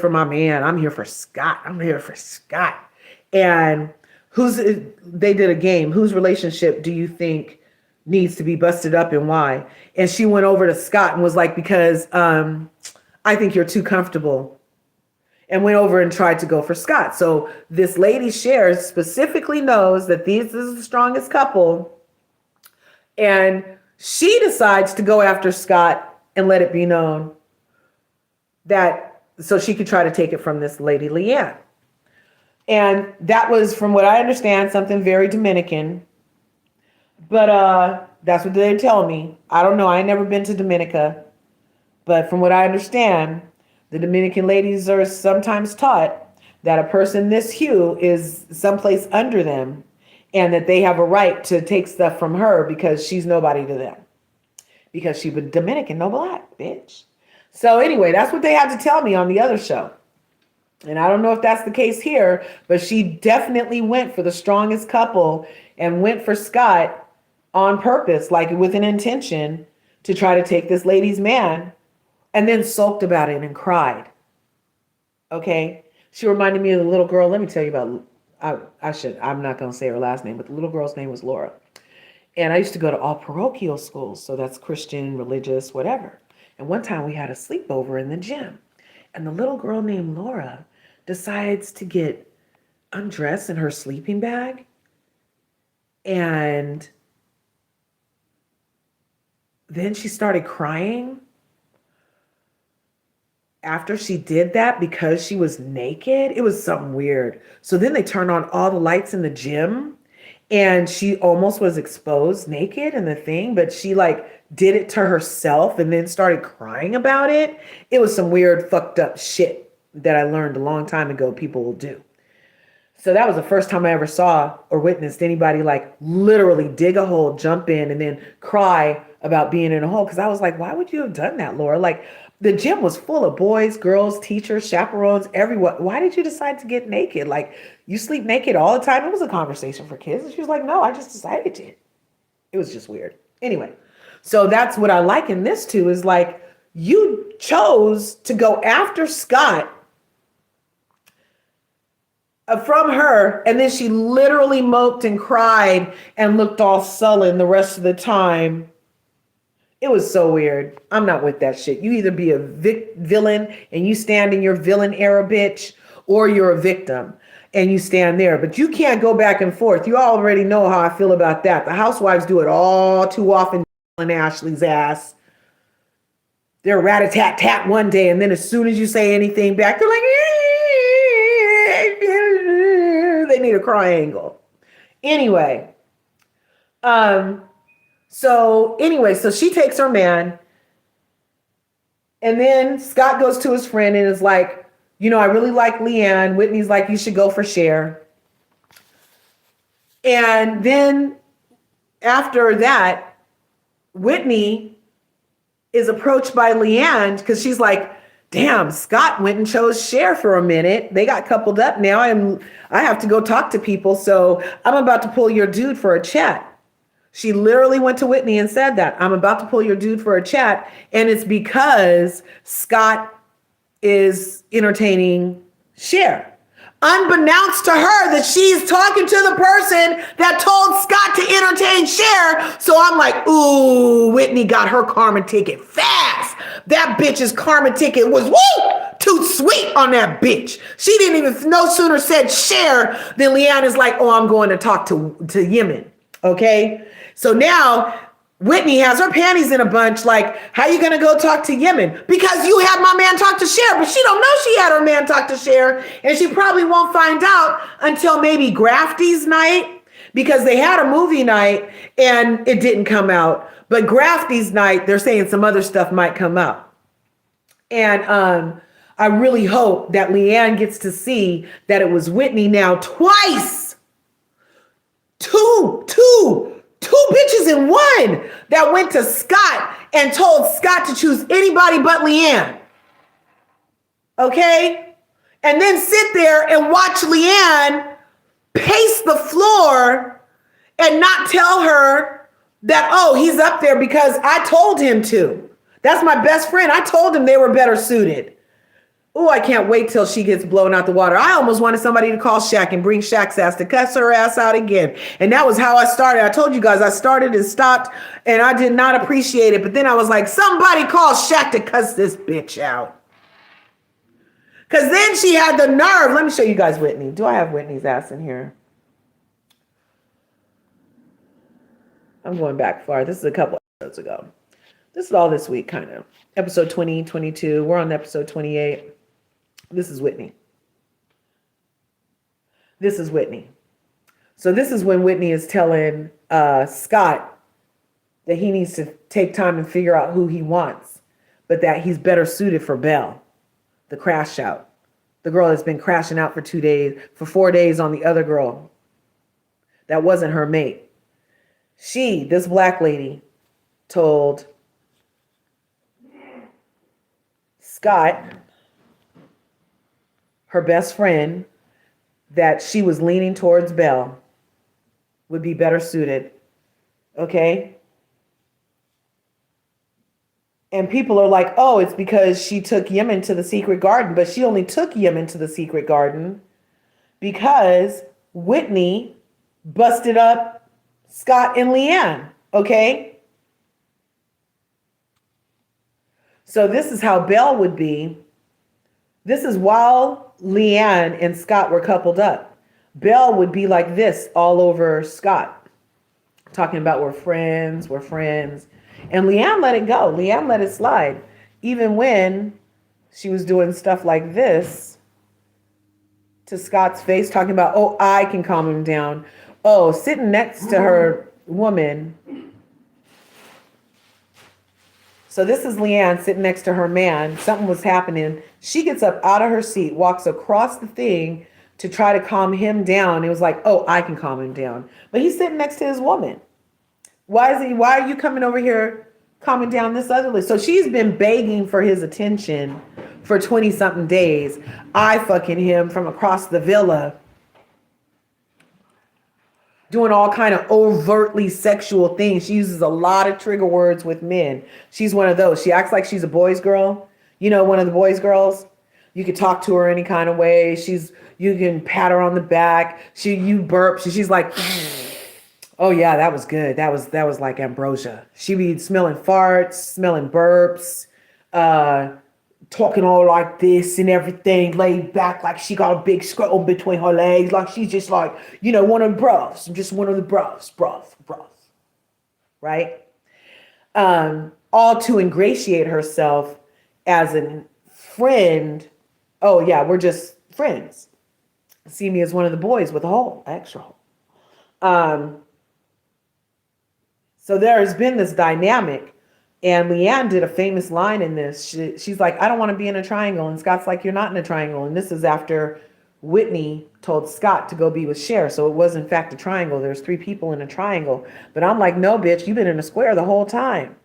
Speaker 1: my man. I'm here for Scott. I'm here for Scott. And they did a game. Whose relationship do you think needs to be busted up and why? And she went over to Scott and was like, because I think you're too comfortable. And went over and tried to go for Scott. So this lady Cher specifically knows that this is the strongest couple. And she decides to go after Scott and let it be known that so she could try to take it from this lady Leanne. And that was, from what I understand, something very Dominican. But that's what they tell me. I don't know. I ain't never been to Dominica. But from what I understand, the Dominican ladies are sometimes taught that a person this hue is someplace under them and that they have a right to take stuff from her because she's nobody to them. Because she was Dominican, no black, bitch. So anyway, that's what they had to tell me on the other show. And I don't know if that's the case here, but she definitely went for the strongest couple and went for Scott on purpose, like with an intention to try to take this lady's man. And then sulked about it and cried. Okay. She reminded me of the little girl. Let me tell you about, I'm not going to say her last name, but the little girl's name was Laura. And I used to go to all parochial schools. So that's Christian, religious, whatever. And one time we had a sleepover in the gym. And the little girl named Laura decides to get undressed in her sleeping bag. And then she started crying. After she did that, because she was naked, it was something weird. So then they turned on all the lights in the gym and she almost was exposed naked in the thing, but she like did it to herself and then started crying about it. It was some weird fucked up shit that I learned a long time ago people will do. So that was the first time I ever saw or witnessed anybody like literally dig a hole, jump in, and then cry about being in a hole. Because I was like, why would you have done that, Laura? Like, the gym was full of boys, girls, teachers, chaperones, everyone. Why did you decide to get naked? Like, you sleep naked all the time? It was a conversation for kids. And she was like, no, I just decided to. It was just weird. Anyway, so that's what I liken this to is like, you chose to go after Scott from her, and then she literally moped and cried and looked all sullen the rest of the time. It was so weird. I'm not with that shit. You either be a villain and you stand in your villain era, bitch, or you're a victim and you stand there. But you can't go back and forth. You already know how I feel about that. The housewives do it all too often in Ashley's ass. They're rat-a-tat-tat one day, and then as soon as you say anything back, they're like, they need a cry angle. Anyway, so she takes her man, and then Scott goes to his friend and is like, you know, I really like Leanne. Whitney's like, you should go for Cher. And then after that, Whitney is approached by Leanne because she's like, damn, Scott went and chose Cher for a minute. They got coupled up now. I have to go talk to people. So I'm about to pull your dude for a chat. She literally went to Whitney and said that. I'm about to pull your dude for a chat. And it's because Scott is entertaining Cher. Unbeknownst to her that she's talking to the person that told Scott to entertain Cher. So I'm like, ooh, Whitney got her karma ticket fast. That bitch's karma ticket was too sweet on that bitch. She didn't even no sooner said Cher than Leanne is like, oh, I'm going to talk to Yemen. Okay. So now Whitney has her panties in a bunch. Like, how you gonna go talk to Yemen? Because you had my man talk to Cher, but she don't know she had her man talk to Cher, and she probably won't find out until maybe Grafty's night, because they had a movie night and it didn't come out. But Grafty's night, they're saying some other stuff might come out. And I really hope that Leanne gets to see that it was Whitney now twice. Two bitches in one that went to Scott and told Scott to choose anybody but Leanne. Okay? And then sit there and watch Leanne pace the floor and not tell her that, oh, he's up there because I told him to. That's my best friend. I told him they were better suited. Oh, I can't wait till she gets blown out the water. I almost wanted somebody to call Shaq and bring Shaq's ass to cuss her ass out again. And that was how I started. I told you guys I started and stopped and I did not appreciate it. But then I was like, somebody call Shaq to cuss this bitch out. Because then she had the nerve. Let me show you guys Whitney. Do I have Whitney's ass in here? I'm going back far. This is a couple episodes ago. This is all this week, kind of. Episode 20, 22. We're on episode 28. This is Whitney. This is Whitney. So this is when Whitney is telling Scott that he needs to take time and figure out who he wants, but that he's better suited for Belle, the crash out. The girl that's been crashing out for 2 days, for 4 days on the other girl. That wasn't her mate. She, this black lady, told Scott, her best friend, that she was leaning towards Belle, would be better suited. Okay? And people are like, oh, it's because she took Yemen to the secret garden. But she only took Yemen to the secret garden because Whitney busted up Scott and Leanne. Okay? So this is how Belle would be. This is while Leanne and Scott were coupled up. Belle would be like this all over Scott, talking about we're friends. And Leanne let it go. Leanne let it slide. Even when she was doing stuff like this to Scott's face, talking about, oh, I can calm him down. Oh, sitting next to her woman. So this is Leanne sitting next to her man. Something was happening. She gets up out of her seat, walks across the thing to try to calm him down. It was like, oh, I can calm him down. But he's sitting next to his woman. Why are you coming over here calming down this other lady? So she's been begging for his attention for 20 something days. I fucking him from across the villa, doing all kind of overtly sexual things. She uses a lot of trigger words with men. She's one of those. She acts like she's a boys girl. You know, one of the boys girls. You could talk to her any kind of way. You can pat her on the back. You burp. She's like, oh yeah, that was good. That was like ambrosia. She be smelling farts, smelling burps, talking all like this and everything, laid back like she got a big scrotum between her legs, like she's just like, you know, one of the bros. I'm just one of the bros, right? All to ingratiate herself as a friend. Oh yeah, we're just friends. See me as one of the boys with a hole, extra hole. So there has been this dynamic. And Leanne did a famous line in this. She's like, I don't want to be in a triangle. And Scott's like, you're not in a triangle. And this is after Whitney told Scott to go be with Cher. So it was, in fact, a triangle. There's 3 people in a triangle. But I'm like, no, bitch, you've been in a square the whole time.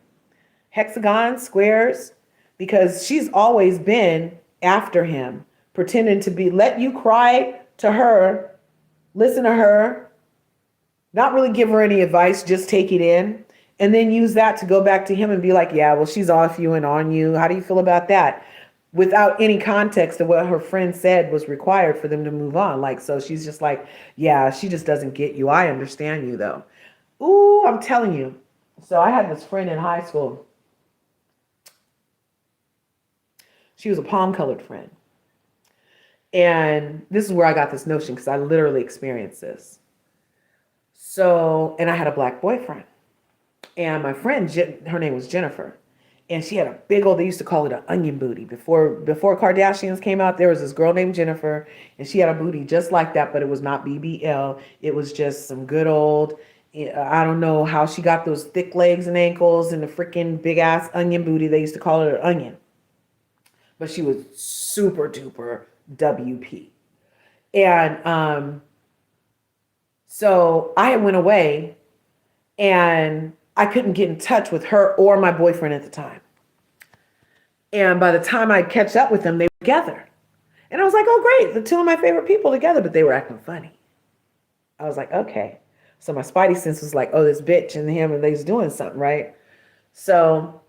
Speaker 1: Hexagons, squares, because she's always been after him, pretending to be, let you cry to her, listen to her, not really give her any advice, just take it in. And then use that to go back to him and be like, yeah, well, she's off you and on you. How do you feel about that? Without any context of what her friend said was required for them to move on. Like, so she's just like, yeah, she just doesn't get you. I understand you though. Ooh, I'm telling you. So I had this friend in high school. She was a palm colored friend. And this is where I got this notion because I literally experienced this. So, and I had a black boyfriend. And my friend, her name was Jennifer. And she had a big old, they used to call it an onion booty. Before Kardashians came out, there was this girl named Jennifer, and she had a booty just like that, but it was not BBL. It was just some good old, I don't know how she got those thick legs and ankles and the freaking big ass onion booty. They used to call it an onion. But she was super duper WP. And so I went away and I couldn't get in touch with her or my boyfriend at the time. And by the time I catch up with them, they were together. And I was like, oh, great. The two of my favorite people together, but they were acting funny. I was like, okay. So my spidey sense was like, oh, this bitch and him, and they was doing something, right? So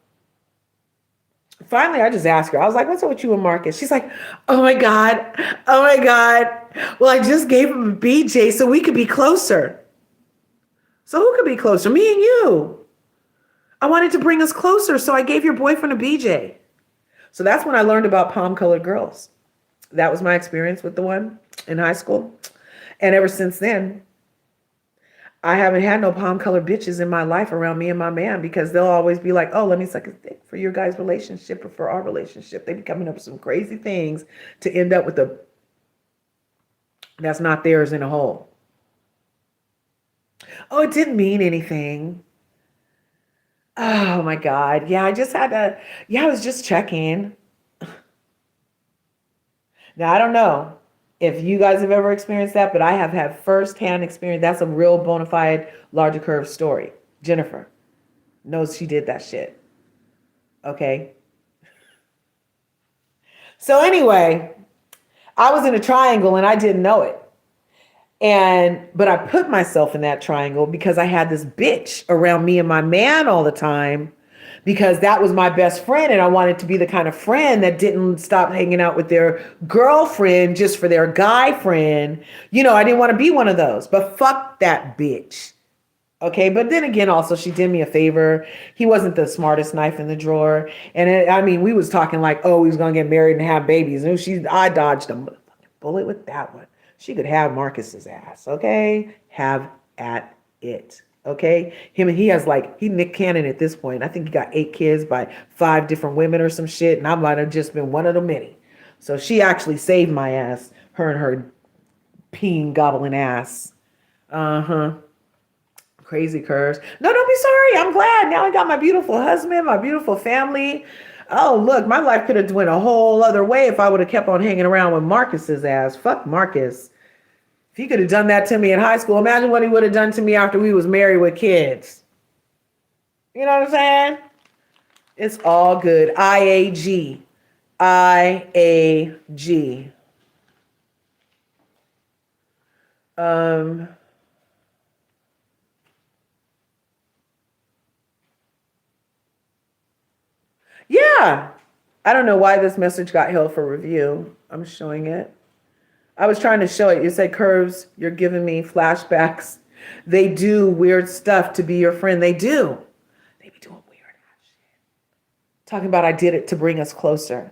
Speaker 1: finally, I just asked her. I was like, what's up with you and Marcus? She's like, oh, my God. Oh, my God. Well, I just gave him a BJ so we could be closer. So who could be closer? Me and you. I wanted to bring us closer, so I gave your boyfriend a BJ. So that's when I learned about palm-colored girls. That was my experience with the one in high school. And ever since then, I haven't had no palm-colored bitches in my life around me and my man because they'll always be like, oh, let me suck his dick for your guys' relationship or for our relationship. They be coming up with some crazy things to end up with a that's not theirs in a hole. Oh, it didn't mean anything. Oh my God. Yeah, I was just checking. Now, I don't know if you guys have ever experienced that, but I have had firsthand experience. That's a real bona fide LRGA Curves story. Jennifer knows she did that shit. Okay. So anyway, I was in a triangle and I didn't know it. But I put myself in that triangle because I had this bitch around me and my man all the time because that was my best friend. And I wanted to be the kind of friend that didn't stop hanging out with their girlfriend just for their guy friend. You know, I didn't want to be one of those, but fuck that bitch. Okay. But then again, also she did me a favor. He wasn't the smartest knife in the drawer. And we was talking like, oh, we was going to get married and have babies. And I dodged a bullet with that one. She could have Marcus's ass, okay? Have at it, okay? He has he Nick Cannon at this point. I think he got 8 kids by 5 different women or some shit, and I might have just been one of the many. So she actually saved my ass, her and her peeing, gobbling ass. Uh-huh. Crazy curves. No, don't be sorry. I'm glad. Now I got my beautiful husband, my beautiful family. Oh, look, my life could have went a whole other way if I would have kept on hanging around with Marcus's ass. Fuck Marcus. If he could have done that to me in high school, imagine what he would have done to me after we was married with kids. You know what I'm saying? It's all good. IAG. IAG. Yeah. I don't know why this message got held for review. I'm showing it. I was trying to show it. You said, Curves, you're giving me flashbacks. They do weird stuff to be your friend. They do. They be doing weird ass shit. Talking about I did it to bring us closer.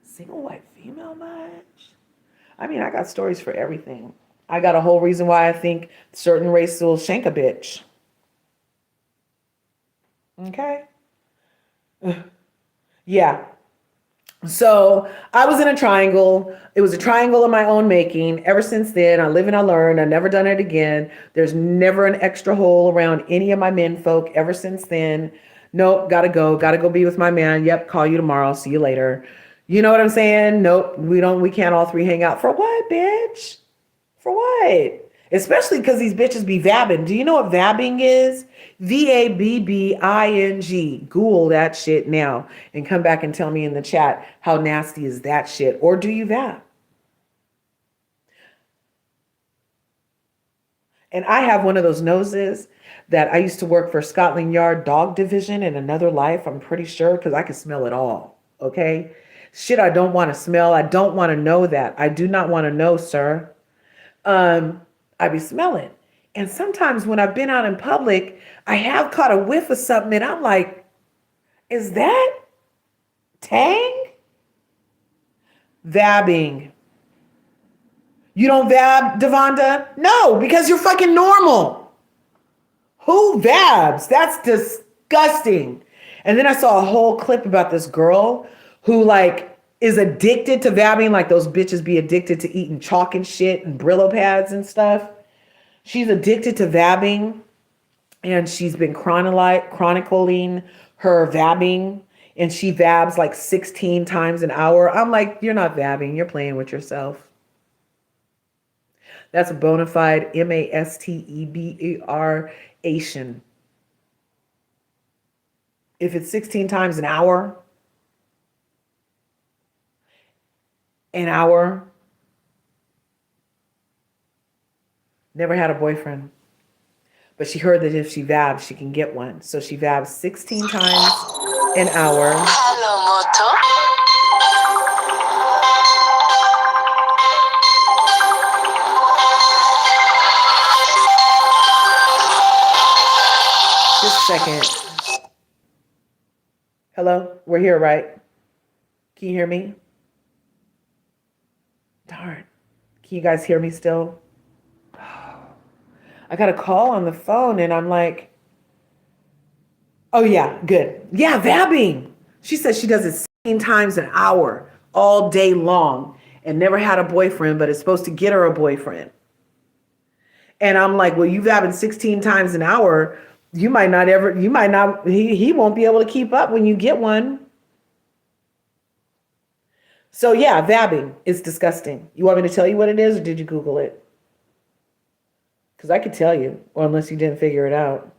Speaker 1: Single white female much? I mean, I got stories for everything. I got a whole reason why I think certain races will shank a bitch. Okay? Yeah. So I was in a triangle. It was a triangle of my own making. Ever since then, I live and I learn. I've never done it again. There's never an extra hole around any of my men folk ever since then. Nope, gotta go. Gotta go be with my man. Yep, call you tomorrow. See you later. You know what I'm saying? Nope, we can't all three hang out. For what, bitch? For what? Especially because these bitches be vabbing. Do you know what vabbing is? VABBING. Google that shit now and come back and tell me in the chat how nasty is that shit. Or do you vab? And I have one of those noses that I used to work for Scotland Yard Dog Division in another life. I'm pretty sure because I can smell it all. Okay? Shit I don't want to smell. I don't want to know that. I do not want to know, sir. I be smelling. And sometimes when I've been out in public, I have caught a whiff of something and I'm like, is that Tang? Vabbing. You don't vab, Devonda? No, because you're fucking normal. Who vabs? That's disgusting. And then I saw a whole clip about this girl who like is addicted to vabbing, like those bitches be addicted to eating chalk and shit and Brillo pads and stuff. She's addicted to vabbing, and she's been chronicling her vabbing, and she vabs like 16 times an hour. I'm like, you're not vabbing, you're playing with yourself. That's a bona fide masturbation. If it's 16 times an hour, never had a boyfriend. But she heard that if she vabs, she can get one. So she vabs 16 times an hour.
Speaker 3: Hello, Moto.
Speaker 1: Just a second. Hello? We're here, right? Can you hear me? Darn. Can you guys hear me still? I got a call on the phone and I'm like, oh yeah, good. Yeah, vabbing. She says she does it 16 times an hour all day long and never had a boyfriend, but is supposed to get her a boyfriend. And I'm like, well, you vabbing 16 times an hour, he won't be able to keep up when you get one. So yeah, vabbing is disgusting. You want me to tell you what it is, or did you Google it? Because I could tell you, or unless you didn't figure it out.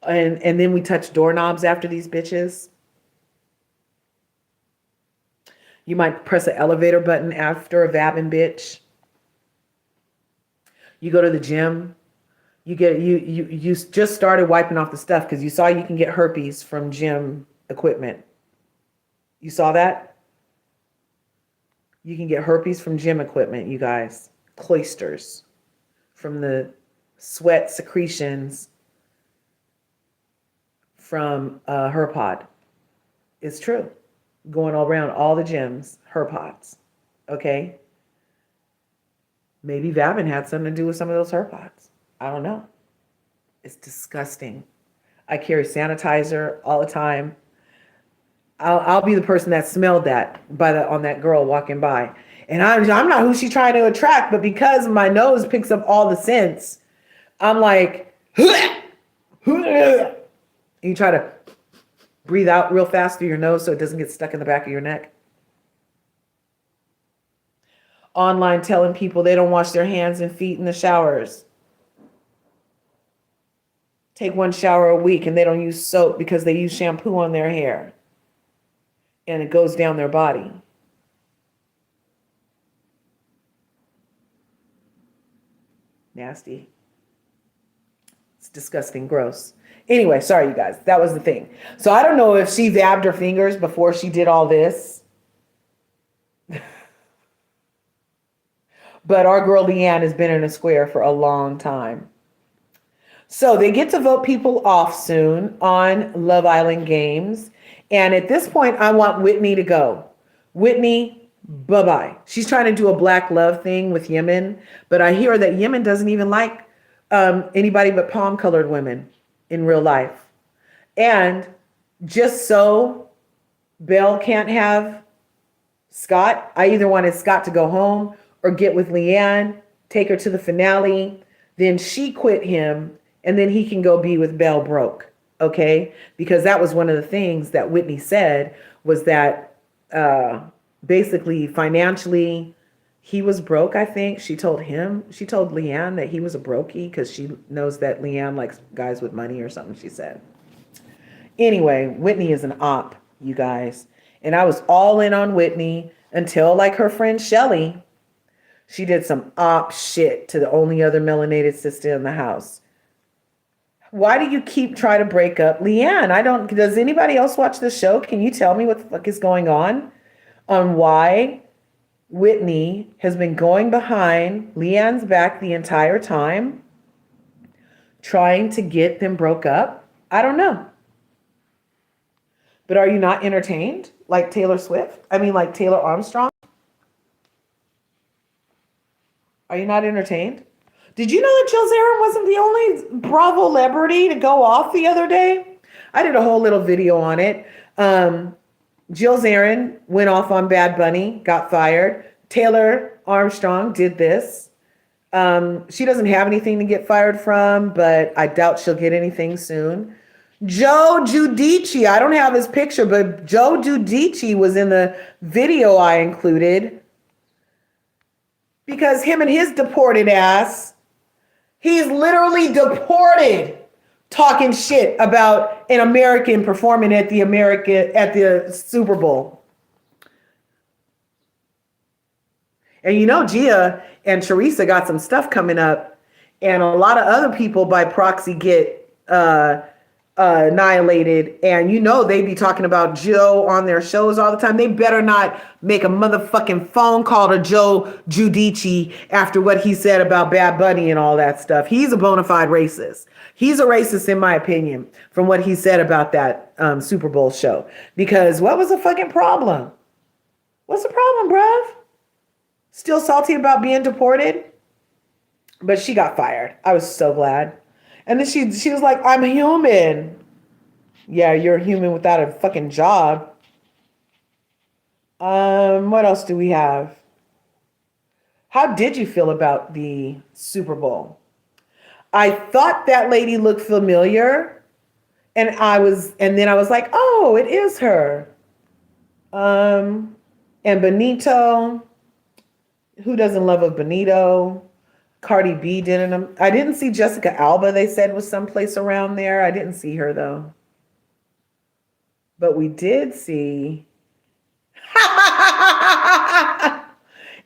Speaker 1: And then we touch doorknobs after these bitches. You might press an elevator button after a vabbing bitch. You go to the gym. You just started wiping off the stuff because you saw you can get herpes from gym equipment. You saw that? You can get herpes from gym equipment, you guys. Cloisters from the sweat secretions from Herpod. It's true. Going all around all the gyms, Herpods. Okay? Maybe vabbing had something to do with some of those Herpods. I don't know. It's disgusting. I carry sanitizer all the time. I'll be the person that smelled that on that girl walking by. And I'm not who she's trying to attract, but because my nose picks up all the scents, I'm like, you try to breathe out real fast through your nose so it doesn't get stuck in the back of your neck. Online telling people they don't wash their hands and feet in the showers. Take one shower a week and they don't use soap because they use shampoo on their hair. And it goes down their body. Nasty. It's disgusting, gross. Anyway, sorry, you guys. That was the thing. So I don't know if she vabbed her fingers before she did all this. But our girl Leanne has been in a square for a long time. So they get to vote people off soon on Love Island Games. And at this point, I want Whitney to go. Whitney, bye-bye. She's trying to do a black love thing with Yemen, but I hear that Yemen doesn't even like anybody but palm-colored women in real life. And just so Belle can't have Scott, I either wanted Scott to go home or get with Leanne, take her to the finale, then she quit him, and then he can go be with Belle broke. Okay, because that was one of the things that Whitney said was that basically financially he was broke. I think she told Leanne that he was a brokey because she knows that Leanne likes guys with money or something, she said. Anyway, Whitney is an op, you guys. And I was all in on Whitney until like her friend Shelly, she did some op shit to the only other melanated sister in the house. Why do you keep trying to break up Leanne? Does anybody else watch the show? Can you tell me what the fuck is going on why Whitney has been going behind Leanne's back the entire time, trying to get them broke up? I don't know. But are you not entertained like Taylor Armstrong? Are you not entertained? Did you know that Jill Zarin wasn't the only Bravo celebrity to go off the other day? I did a whole little video on it. Jill Zarin went off on Bad Bunny, got fired. Taylor Armstrong did this. She doesn't have anything to get fired from, but I doubt she'll get anything soon. Joe Giudice, I don't have his picture, but Joe Giudice was in the video I included because him and his deported ass, he's literally deported talking shit about an American performing at the Super Bowl. And you know, Gia and Teresa got some stuff coming up, and a lot of other people by proxy get annihilated. And you know, they be talking about Joe on their shows all the time. They better not make a motherfucking phone call to Joe Giudice after what he said about Bad Bunny and all that stuff. He's a bona fide racist. He's a racist in my opinion from what he said about that Super Bowl show. Because what was the fucking problem? What's the problem, bruv? Still salty about being deported? But she got fired. I was so glad. And then she was like, I'm human. Yeah, you're a human without a fucking job. What else do we have? How did you feel about the Super Bowl? I thought that lady looked familiar. And then I was like, oh, it is her. And Benito. Who doesn't love a Benito? Cardi B didn't. I didn't see Jessica Alba, they said was someplace around there. I didn't see her though. But we did see.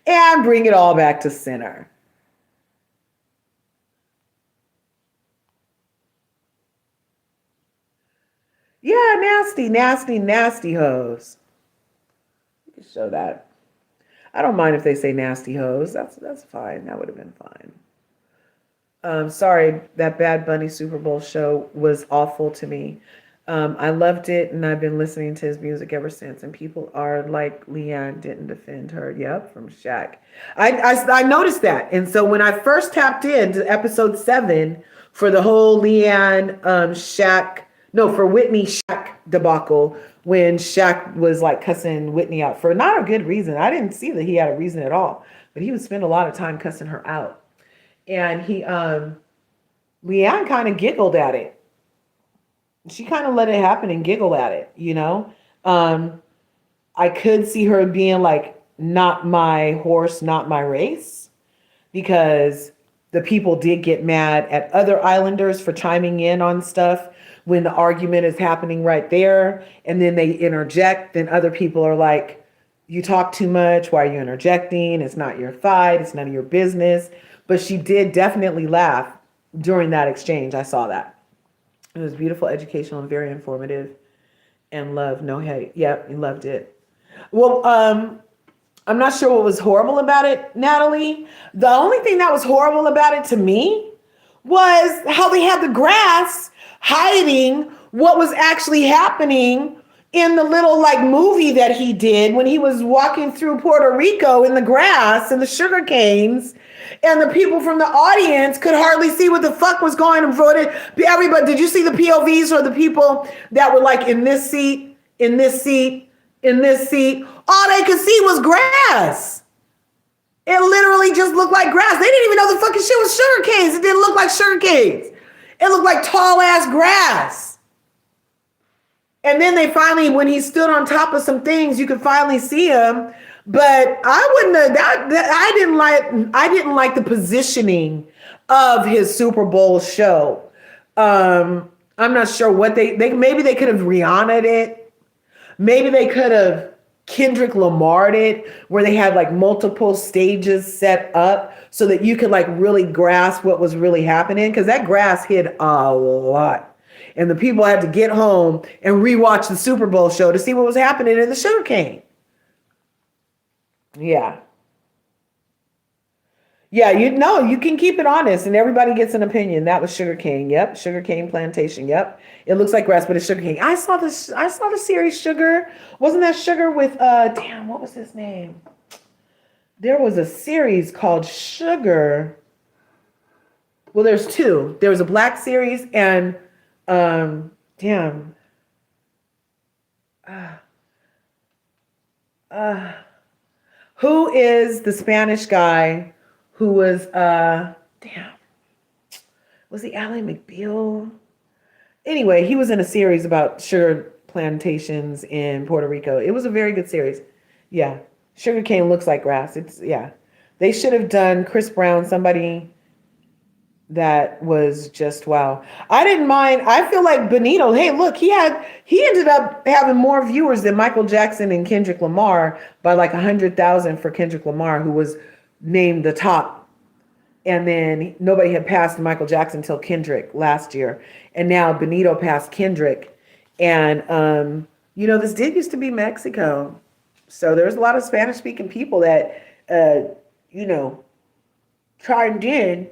Speaker 1: And bring it all back to center. Yeah, nasty, nasty, nasty hoes. You can show that. I don't mind if they say nasty hoes. That's fine. That would have been fine. Sorry, that Bad Bunny Super Bowl show was awful to me. I loved it, and I've been listening to his music ever since. And people are like, Leanne didn't defend her. Yep, from Shaq. I noticed that. And so when I first tapped into episode 7 for the whole Leanne, for Whitney Shaq debacle, when Shaq was like cussing Whitney out for not a good reason. I didn't see that he had a reason at all, but he would spend a lot of time cussing her out. And Leanne kind of giggled at it. She kind of let it happen and giggle at it, you know? I could see her being like, not my horse, not my race, because the people did get mad at other Islanders for chiming in on stuff when the argument is happening right there, and then they interject, then other people are like, you talk too much, why are you interjecting? It's not your fight, it's none of your business. But she did definitely laugh during that exchange. I saw that. It was beautiful, educational, and very informative, and love, no hate. Yep, you loved it. Well, I'm not sure what was horrible about it, Natalie. The only thing that was horrible about it to me was how they had the grass hiding what was actually happening in the little like movie that he did when he was walking through Puerto Rico in the grass and the sugar canes, and the people from the audience could hardly see what the fuck was going on. Everybody, did you see the POVs or the people that were like in this seat, in this seat, in this seat? All they could see was grass. It literally just looked like grass. They didn't even know the fucking shit was sugar canes. It didn't look like sugar canes. It looked like tall ass grass. And then they finally, when he stood on top of some things, you could finally see him. But I wouldn't have, I didn't like the positioning of his Super Bowl show. I'm not sure what maybe they could have Rihanna'd it. Maybe they could have Kendrick Lamar'd it, where they had like multiple stages set up so that you could like really grasp what was really happening. Cause that grass hit a lot. And the people had to get home and rewatch the Super Bowl show to see what was happening in the sugarcane. Yeah. Yeah, you can keep it honest and everybody gets an opinion. That was sugarcane. Yep. Sugarcane plantation. Yep. It looks like grass, but it's sugarcane. I saw the series Sugar. Wasn't that Sugar with, what was his name? There was a series called Sugar. Well, there's two. There was a black series and damn. Uh, uh, who is the Spanish guy who was damn. Was he Ally McBeal? Anyway, he was in a series about sugar plantations in Puerto Rico. It was a very good series. Yeah. Sugarcane looks like grass. It's yeah. They should have done Chris Brown, somebody that was just wow. I didn't mind. I feel like Benito, hey, look, he ended up having more viewers than Michael Jackson and Kendrick Lamar by like 100,000 for Kendrick Lamar, who was named the top. And then nobody had passed Michael Jackson until Kendrick last year. And now Benito passed Kendrick. And, this did used to be Mexico. So there's a lot of Spanish speaking people that, chimed in.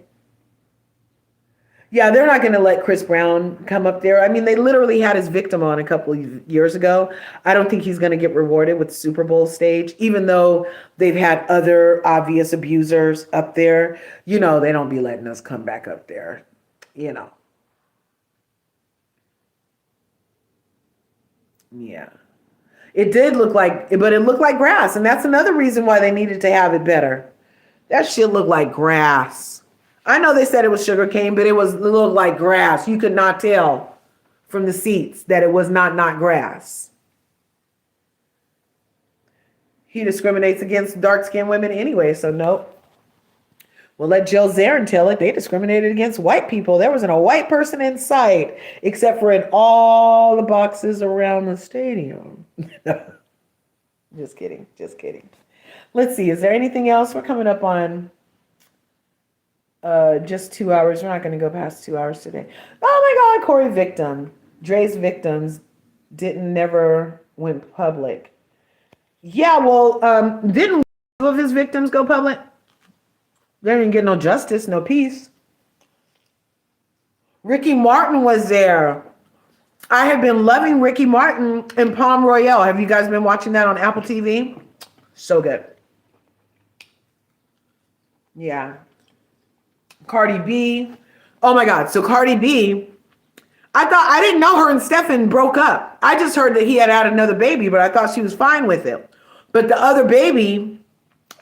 Speaker 1: Yeah, they're not going to let Chris Brown come up there. I mean, they literally had his victim on a couple of years ago. I don't think he's going to get rewarded with the Super Bowl stage, even though they've had other obvious abusers up there. They don't be letting us come back up there. Yeah. It did look like, but it looked like grass. And that's another reason why they needed to have it better. That shit looked like grass. I know they said it was sugar cane, but it looked like grass. You could not tell from the seats that it was not grass. He discriminates against dark-skinned women anyway, so nope. We'll let Jill Zarin tell it. They discriminated against white people. There wasn't a white person in sight, except for in all the boxes around the stadium. Just kidding. Let's see. Is there anything else? We're coming up on just 2 hours. We're not going to go past 2 hours today. Oh my God, Corey victim. Dre's victims never went public. Yeah, well, didn't all of his victims go public? They didn't get no justice, no peace. Ricky Martin was there. I have been loving Ricky Martin in Palm Royale. Have you guys been watching that on Apple TV? So good. Yeah. Cardi B. Oh my God. So Cardi B, I didn't know her and Stefan broke up. I just heard that he had another baby, but I thought she was fine with it. But the other baby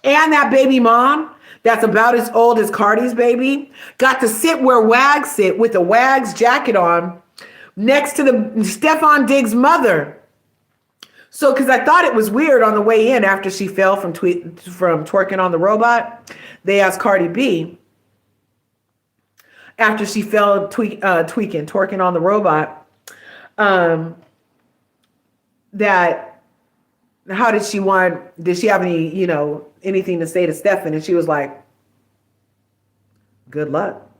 Speaker 1: and that baby mom, that's about as old as Cardi's baby, got to sit where Wags sit with a Wags jacket on next to the Stefan Diggs' mother. So, because I thought it was weird on the way in after she fell from twerking on the robot, they asked Cardi B, after she fell twerking on the robot, that how did she have any, anything to say to Stefan? And she was like, good luck.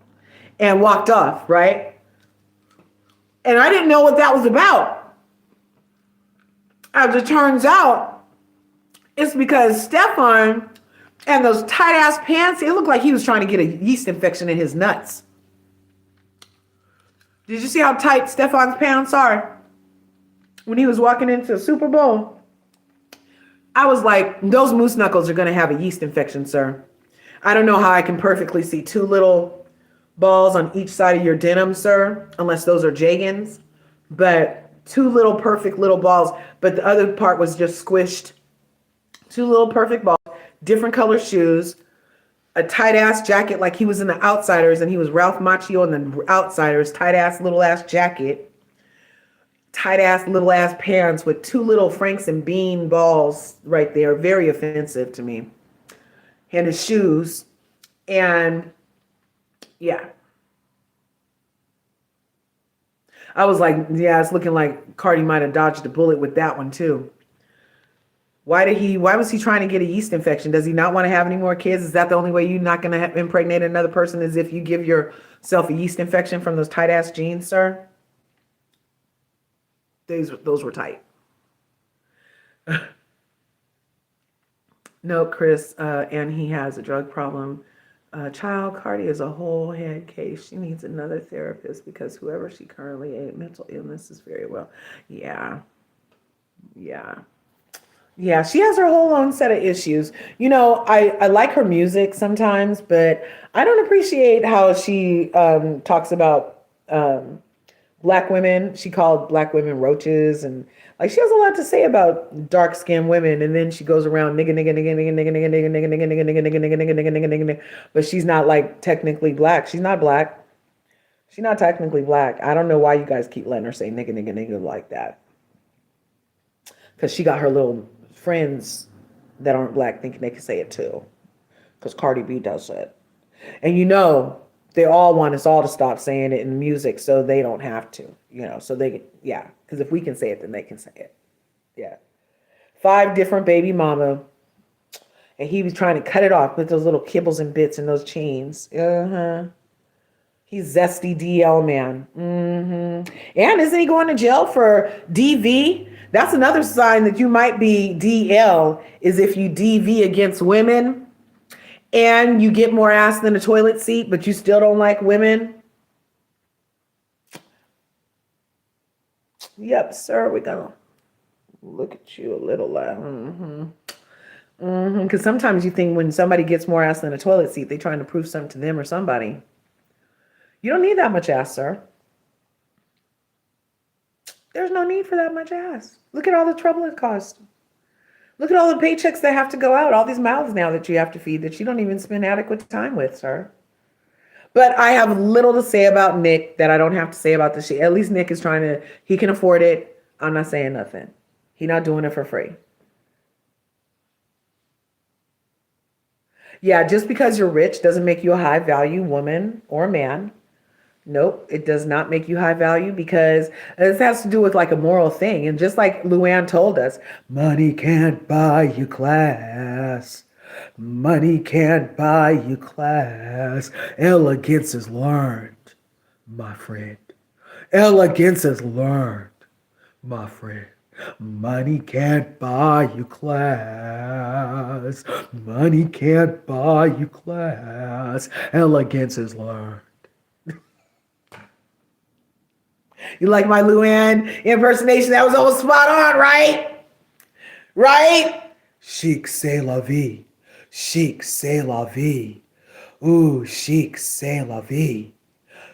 Speaker 1: And walked off, right? And I didn't know what that was about. As it turns out, it's because Stefan and those tight ass pants, it looked like he was trying to get a yeast infection in his nuts. Did you see how tight Stefan's pants are? When he was walking into the Super Bowl, I was like, those moose knuckles are going to have a yeast infection, sir. I don't know how I can perfectly see two little balls on each side of your denim, sir, unless those are Jagans. But two little perfect little balls, but the other part was just squished. Two little perfect balls, different color shoes, a tight ass jacket like he was in the Outsiders and he was Ralph Macchio in the Outsiders, tight ass little ass jacket, tight ass little ass pants with two little Franks and Bean balls right there. Very offensive to me. And his shoes. And yeah. I was like, yeah, it's looking like Cardi might have dodged a bullet with that one too. Why was he trying to get a yeast infection? Does he not want to have any more kids? Is that the only way you're not going to impregnate another person, is if you give yourself a yeast infection from those tight ass jeans, sir? Those were tight. No, Chris, and he has a drug problem. Child, Cardi is a whole head case. She needs another therapist because whoever she currently mental illness is very well. Yeah. Yeah, she has her whole own set of issues. You know, I like her music sometimes, but I don't appreciate how she talks about black women. She called black women roaches, and like she has a lot to say about dark skinned women. And then she goes around nigga nigga nigga nigga nigga nigga nigga nigga nigga nigga nigga nigga nigga nigga nigga nigga nigga. But she's not like technically black. She's not black. She's not technically black. I don't know why you guys keep letting her say nigga nigga nigga like that. Because she got her little friends that aren't black thinking they can say it too. Because Cardi B does it. And you know, they all want us all to stop saying it in music so they don't have to, you know, so they, yeah. Because if we can say it, then they can say it. Yeah. 5 different baby mama. And he was trying to cut it off with those little kibbles and bits and those chains. Uh-huh. He's zesty DL man. Mm-hmm. And isn't he going to jail for DV? That's another sign that you might be DL, is if you DV against women and you get more ass than a toilet seat, but you still don't like women. Yep, sir, we're gonna look at you a little. Because sometimes you think when somebody gets more ass than a toilet seat, they're trying to prove something to them or somebody. You don't need that much ass, sir. There's no need for that much ass. Look at all the trouble it costs. Look at all the paychecks that have to go out, all these mouths now that you have to feed that you don't even spend adequate time with, sir. But I have little to say about Nick that I don't have to say about the shit. At least Nick is trying to, he can afford it. I'm not saying nothing. He's not doing it for free. Yeah, just because you're rich doesn't make you a high value woman or man. Nope, it does not make you high value, because this has to do with like a moral thing. And just like Luann told us, money can't buy you class. Money can't buy you class. Elegance is learned, my friend. Elegance is learned, my friend. Money can't buy you class. Money can't buy you class. Elegance is learned. You like my Luann impersonation? That was almost spot on, right? Right? Chic, c'est la vie. Chic, c'est la vie. Ooh, chic, c'est la vie.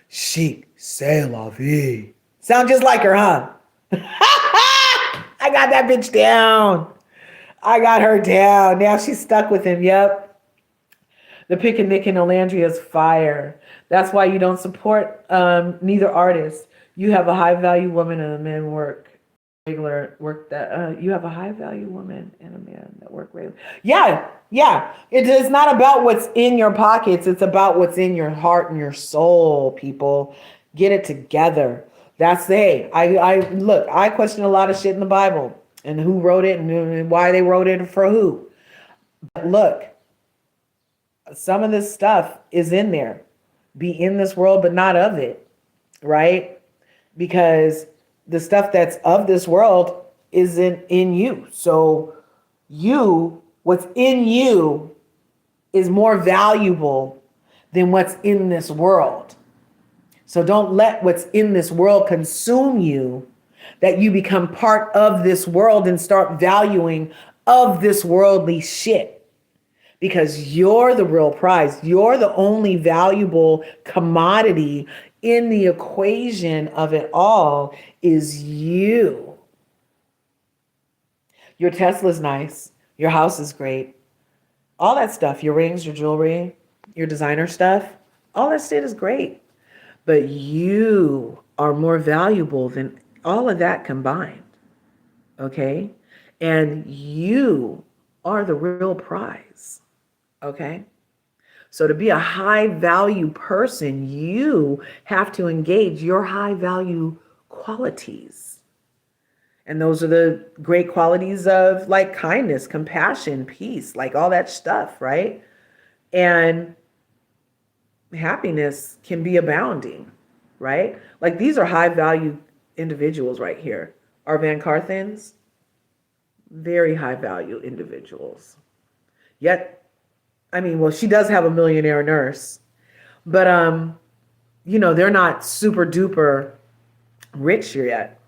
Speaker 1: Chic, c'est la vie. Sound just like her, huh? I got that bitch down. I got her down. Now she's stuck with him. Yep. The pick and Nick and Nicolandria is fire. That's why you don't support neither artist. You have a high value woman and a man work regular work that you have a high value woman and a man that work regular. Yeah. It is not about what's in your pockets. It's about what's in your heart and your soul, people. Get it together. That's the, hey, I look, I question a lot of shit in the Bible and who wrote it and why they wrote it for who. But look, some of this stuff is in there. Be in this world, but not of it, right? Because the stuff that's of this world isn't in you. So what's in you is more valuable than what's in this world. So don't let what's in this world consume you, that you become part of this world and start valuing of this worldly shit. Because you're the real prize. You're the only valuable commodity in the equation of it all is you. Your Tesla's nice. Your house is great. All that stuff, your rings, your jewelry, your designer stuff, all that shit is great. But you are more valuable than all of that combined. Okay? And you are the real prize. Okay? So to be a high value person, you have to engage your high value qualities. And those are the great qualities of like kindness, compassion, peace, like all that stuff, right? And happiness can be abounding, right? Like these are high value individuals right here. Our VanCarthens, very high value individuals. Yet, I mean, well, she does have a millionaire nurse, but they're not super duper rich yet.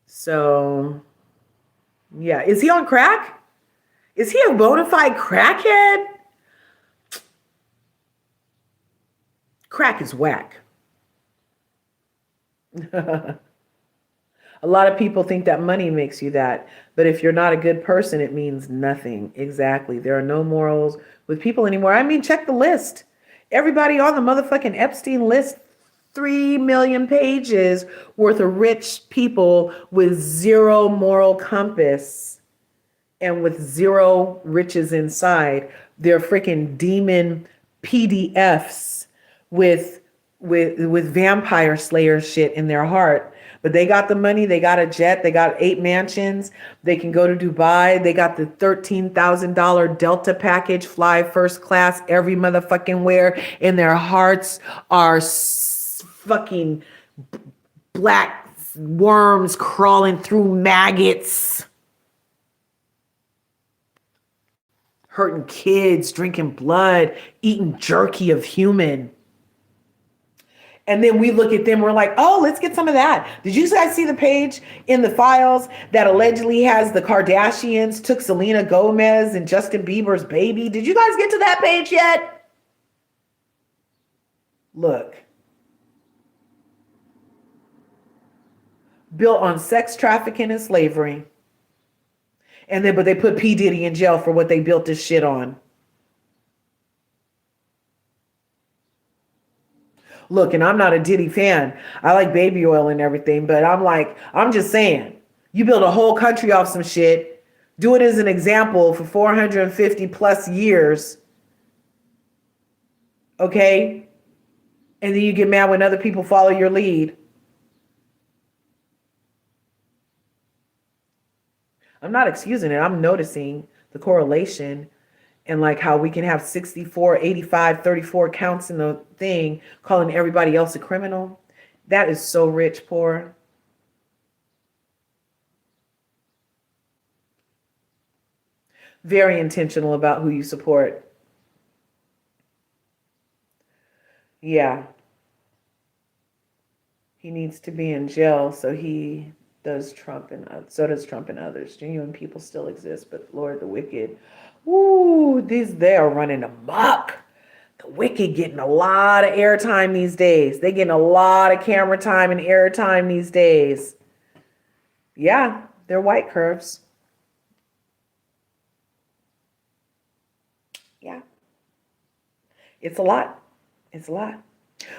Speaker 1: So Yeah. Is he on crack? Is he a bona fide crackhead? Crack is whack. A lot of people think that money makes you that. But if you're not a good person, it means nothing. Exactly. There are no morals with people anymore. I mean, check the list. Everybody on the motherfucking Epstein list, 3 million pages worth of rich people with zero moral compass and with zero riches inside. They're freaking demon PDFs with vampire slayer shit in their heart. But they got the money, they got a jet, they got 8 mansions, they can go to Dubai, they got the $13,000 Delta package, fly first class every motherfucking where, and their hearts are fucking black worms crawling through maggots. Hurting kids, drinking blood, eating jerky of human. And then we look at them, we're like, oh, let's get some of that. Did you guys see the page in the files that allegedly has the Kardashians took Selena Gomez and Justin Bieber's baby? Did you guys get to that page yet? Look. Built on sex trafficking and slavery. And then, but they put P. Diddy in jail for what they built this shit on. Look, and I'm not a Diddy fan. I like baby oil and everything, but I'm just saying, you build a whole country off some shit, do it as an example for 450 plus years, okay? And then you get mad when other people follow your lead. I'm not excusing it. I'm noticing the correlation and like how we can have 64, 85, 34 counts in the thing, calling everybody else a criminal. That is so rich, poor. Very intentional about who you support. Yeah. He needs to be in jail, so he does Trump and so does Trump and others. Genuine people still exist, but Lord, the wicked. Woo, they are running amok. The wicked getting a lot of airtime these days. They getting a lot of camera time and airtime these days. Yeah, they're white curves. Yeah. It's a lot. It's a lot.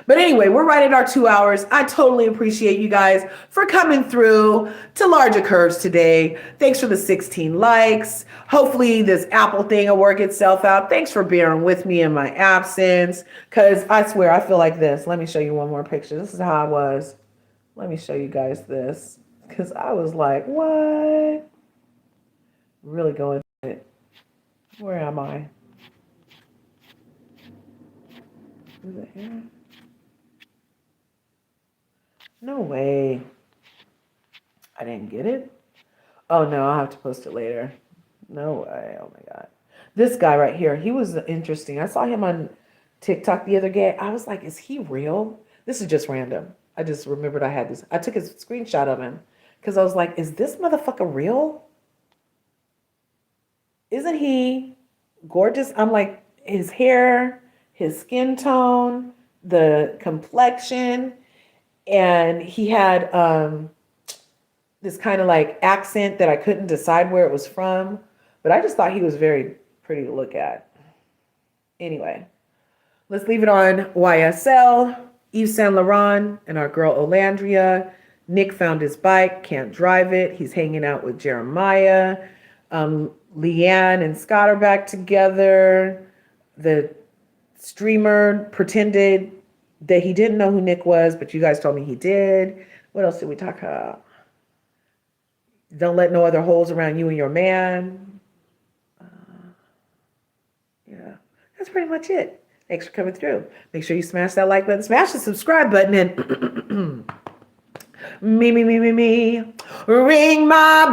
Speaker 1: But anyway, we're right at our 2 hours. I totally appreciate you guys for coming through to LRGA Curves today. Thanks for the 16 likes. Hopefully this Apple thing will work itself out. Thanks for bearing with me in my absence, because I swear I feel like this. Let me show you one more picture. This is how I was. Let me show you guys this, because I was like, what? Really going through it. Where am I? Is it here? No way. I didn't get it. Oh no, I'll have to post it later. No way. Oh my God. This guy right here, he was interesting. I saw him on TikTok the other day. I was like, is he real? This is just random. I just remembered I had this. I took a screenshot of him because I was like, is this motherfucker real? Isn't he gorgeous? I'm like, his hair, his skin tone, the complexion. And he had this kind of like accent that I couldn't decide where it was from, but I just thought he was very pretty to look at. Anyway, let's leave it on YSL, Yves Saint Laurent, and our girl Olandria. Nick found his bike, can't drive it. He's hanging out with Jeremiah. Leanne and Scott are back together. The streamer pretended that he didn't know who Nick was, but you guys told me he did. What else did we talk about? Don't let no other holes around you and your man. Yeah, that's pretty much it. Thanks for coming through. Make sure you smash that like button, smash the subscribe button, and me. Ring my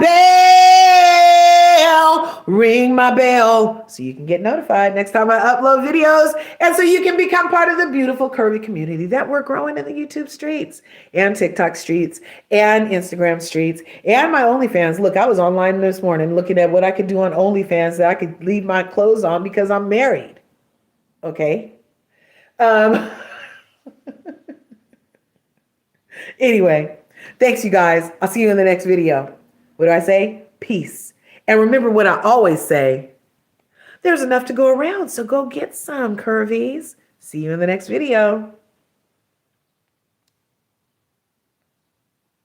Speaker 1: bell. ring my bell so you can get notified next time I upload videos, and so you can become part of the beautiful curvy community that we're growing in the YouTube streets and TikTok streets and Instagram streets and my OnlyFans. Look, I was online this morning looking at what I could do on OnlyFans that I could leave my clothes on because I'm married. Okay. Anyway, thanks you guys. I'll see you in the next video. What do I say? Peace. And remember what I always say, there's enough to go around, so go get some, curvies. See you in the next video.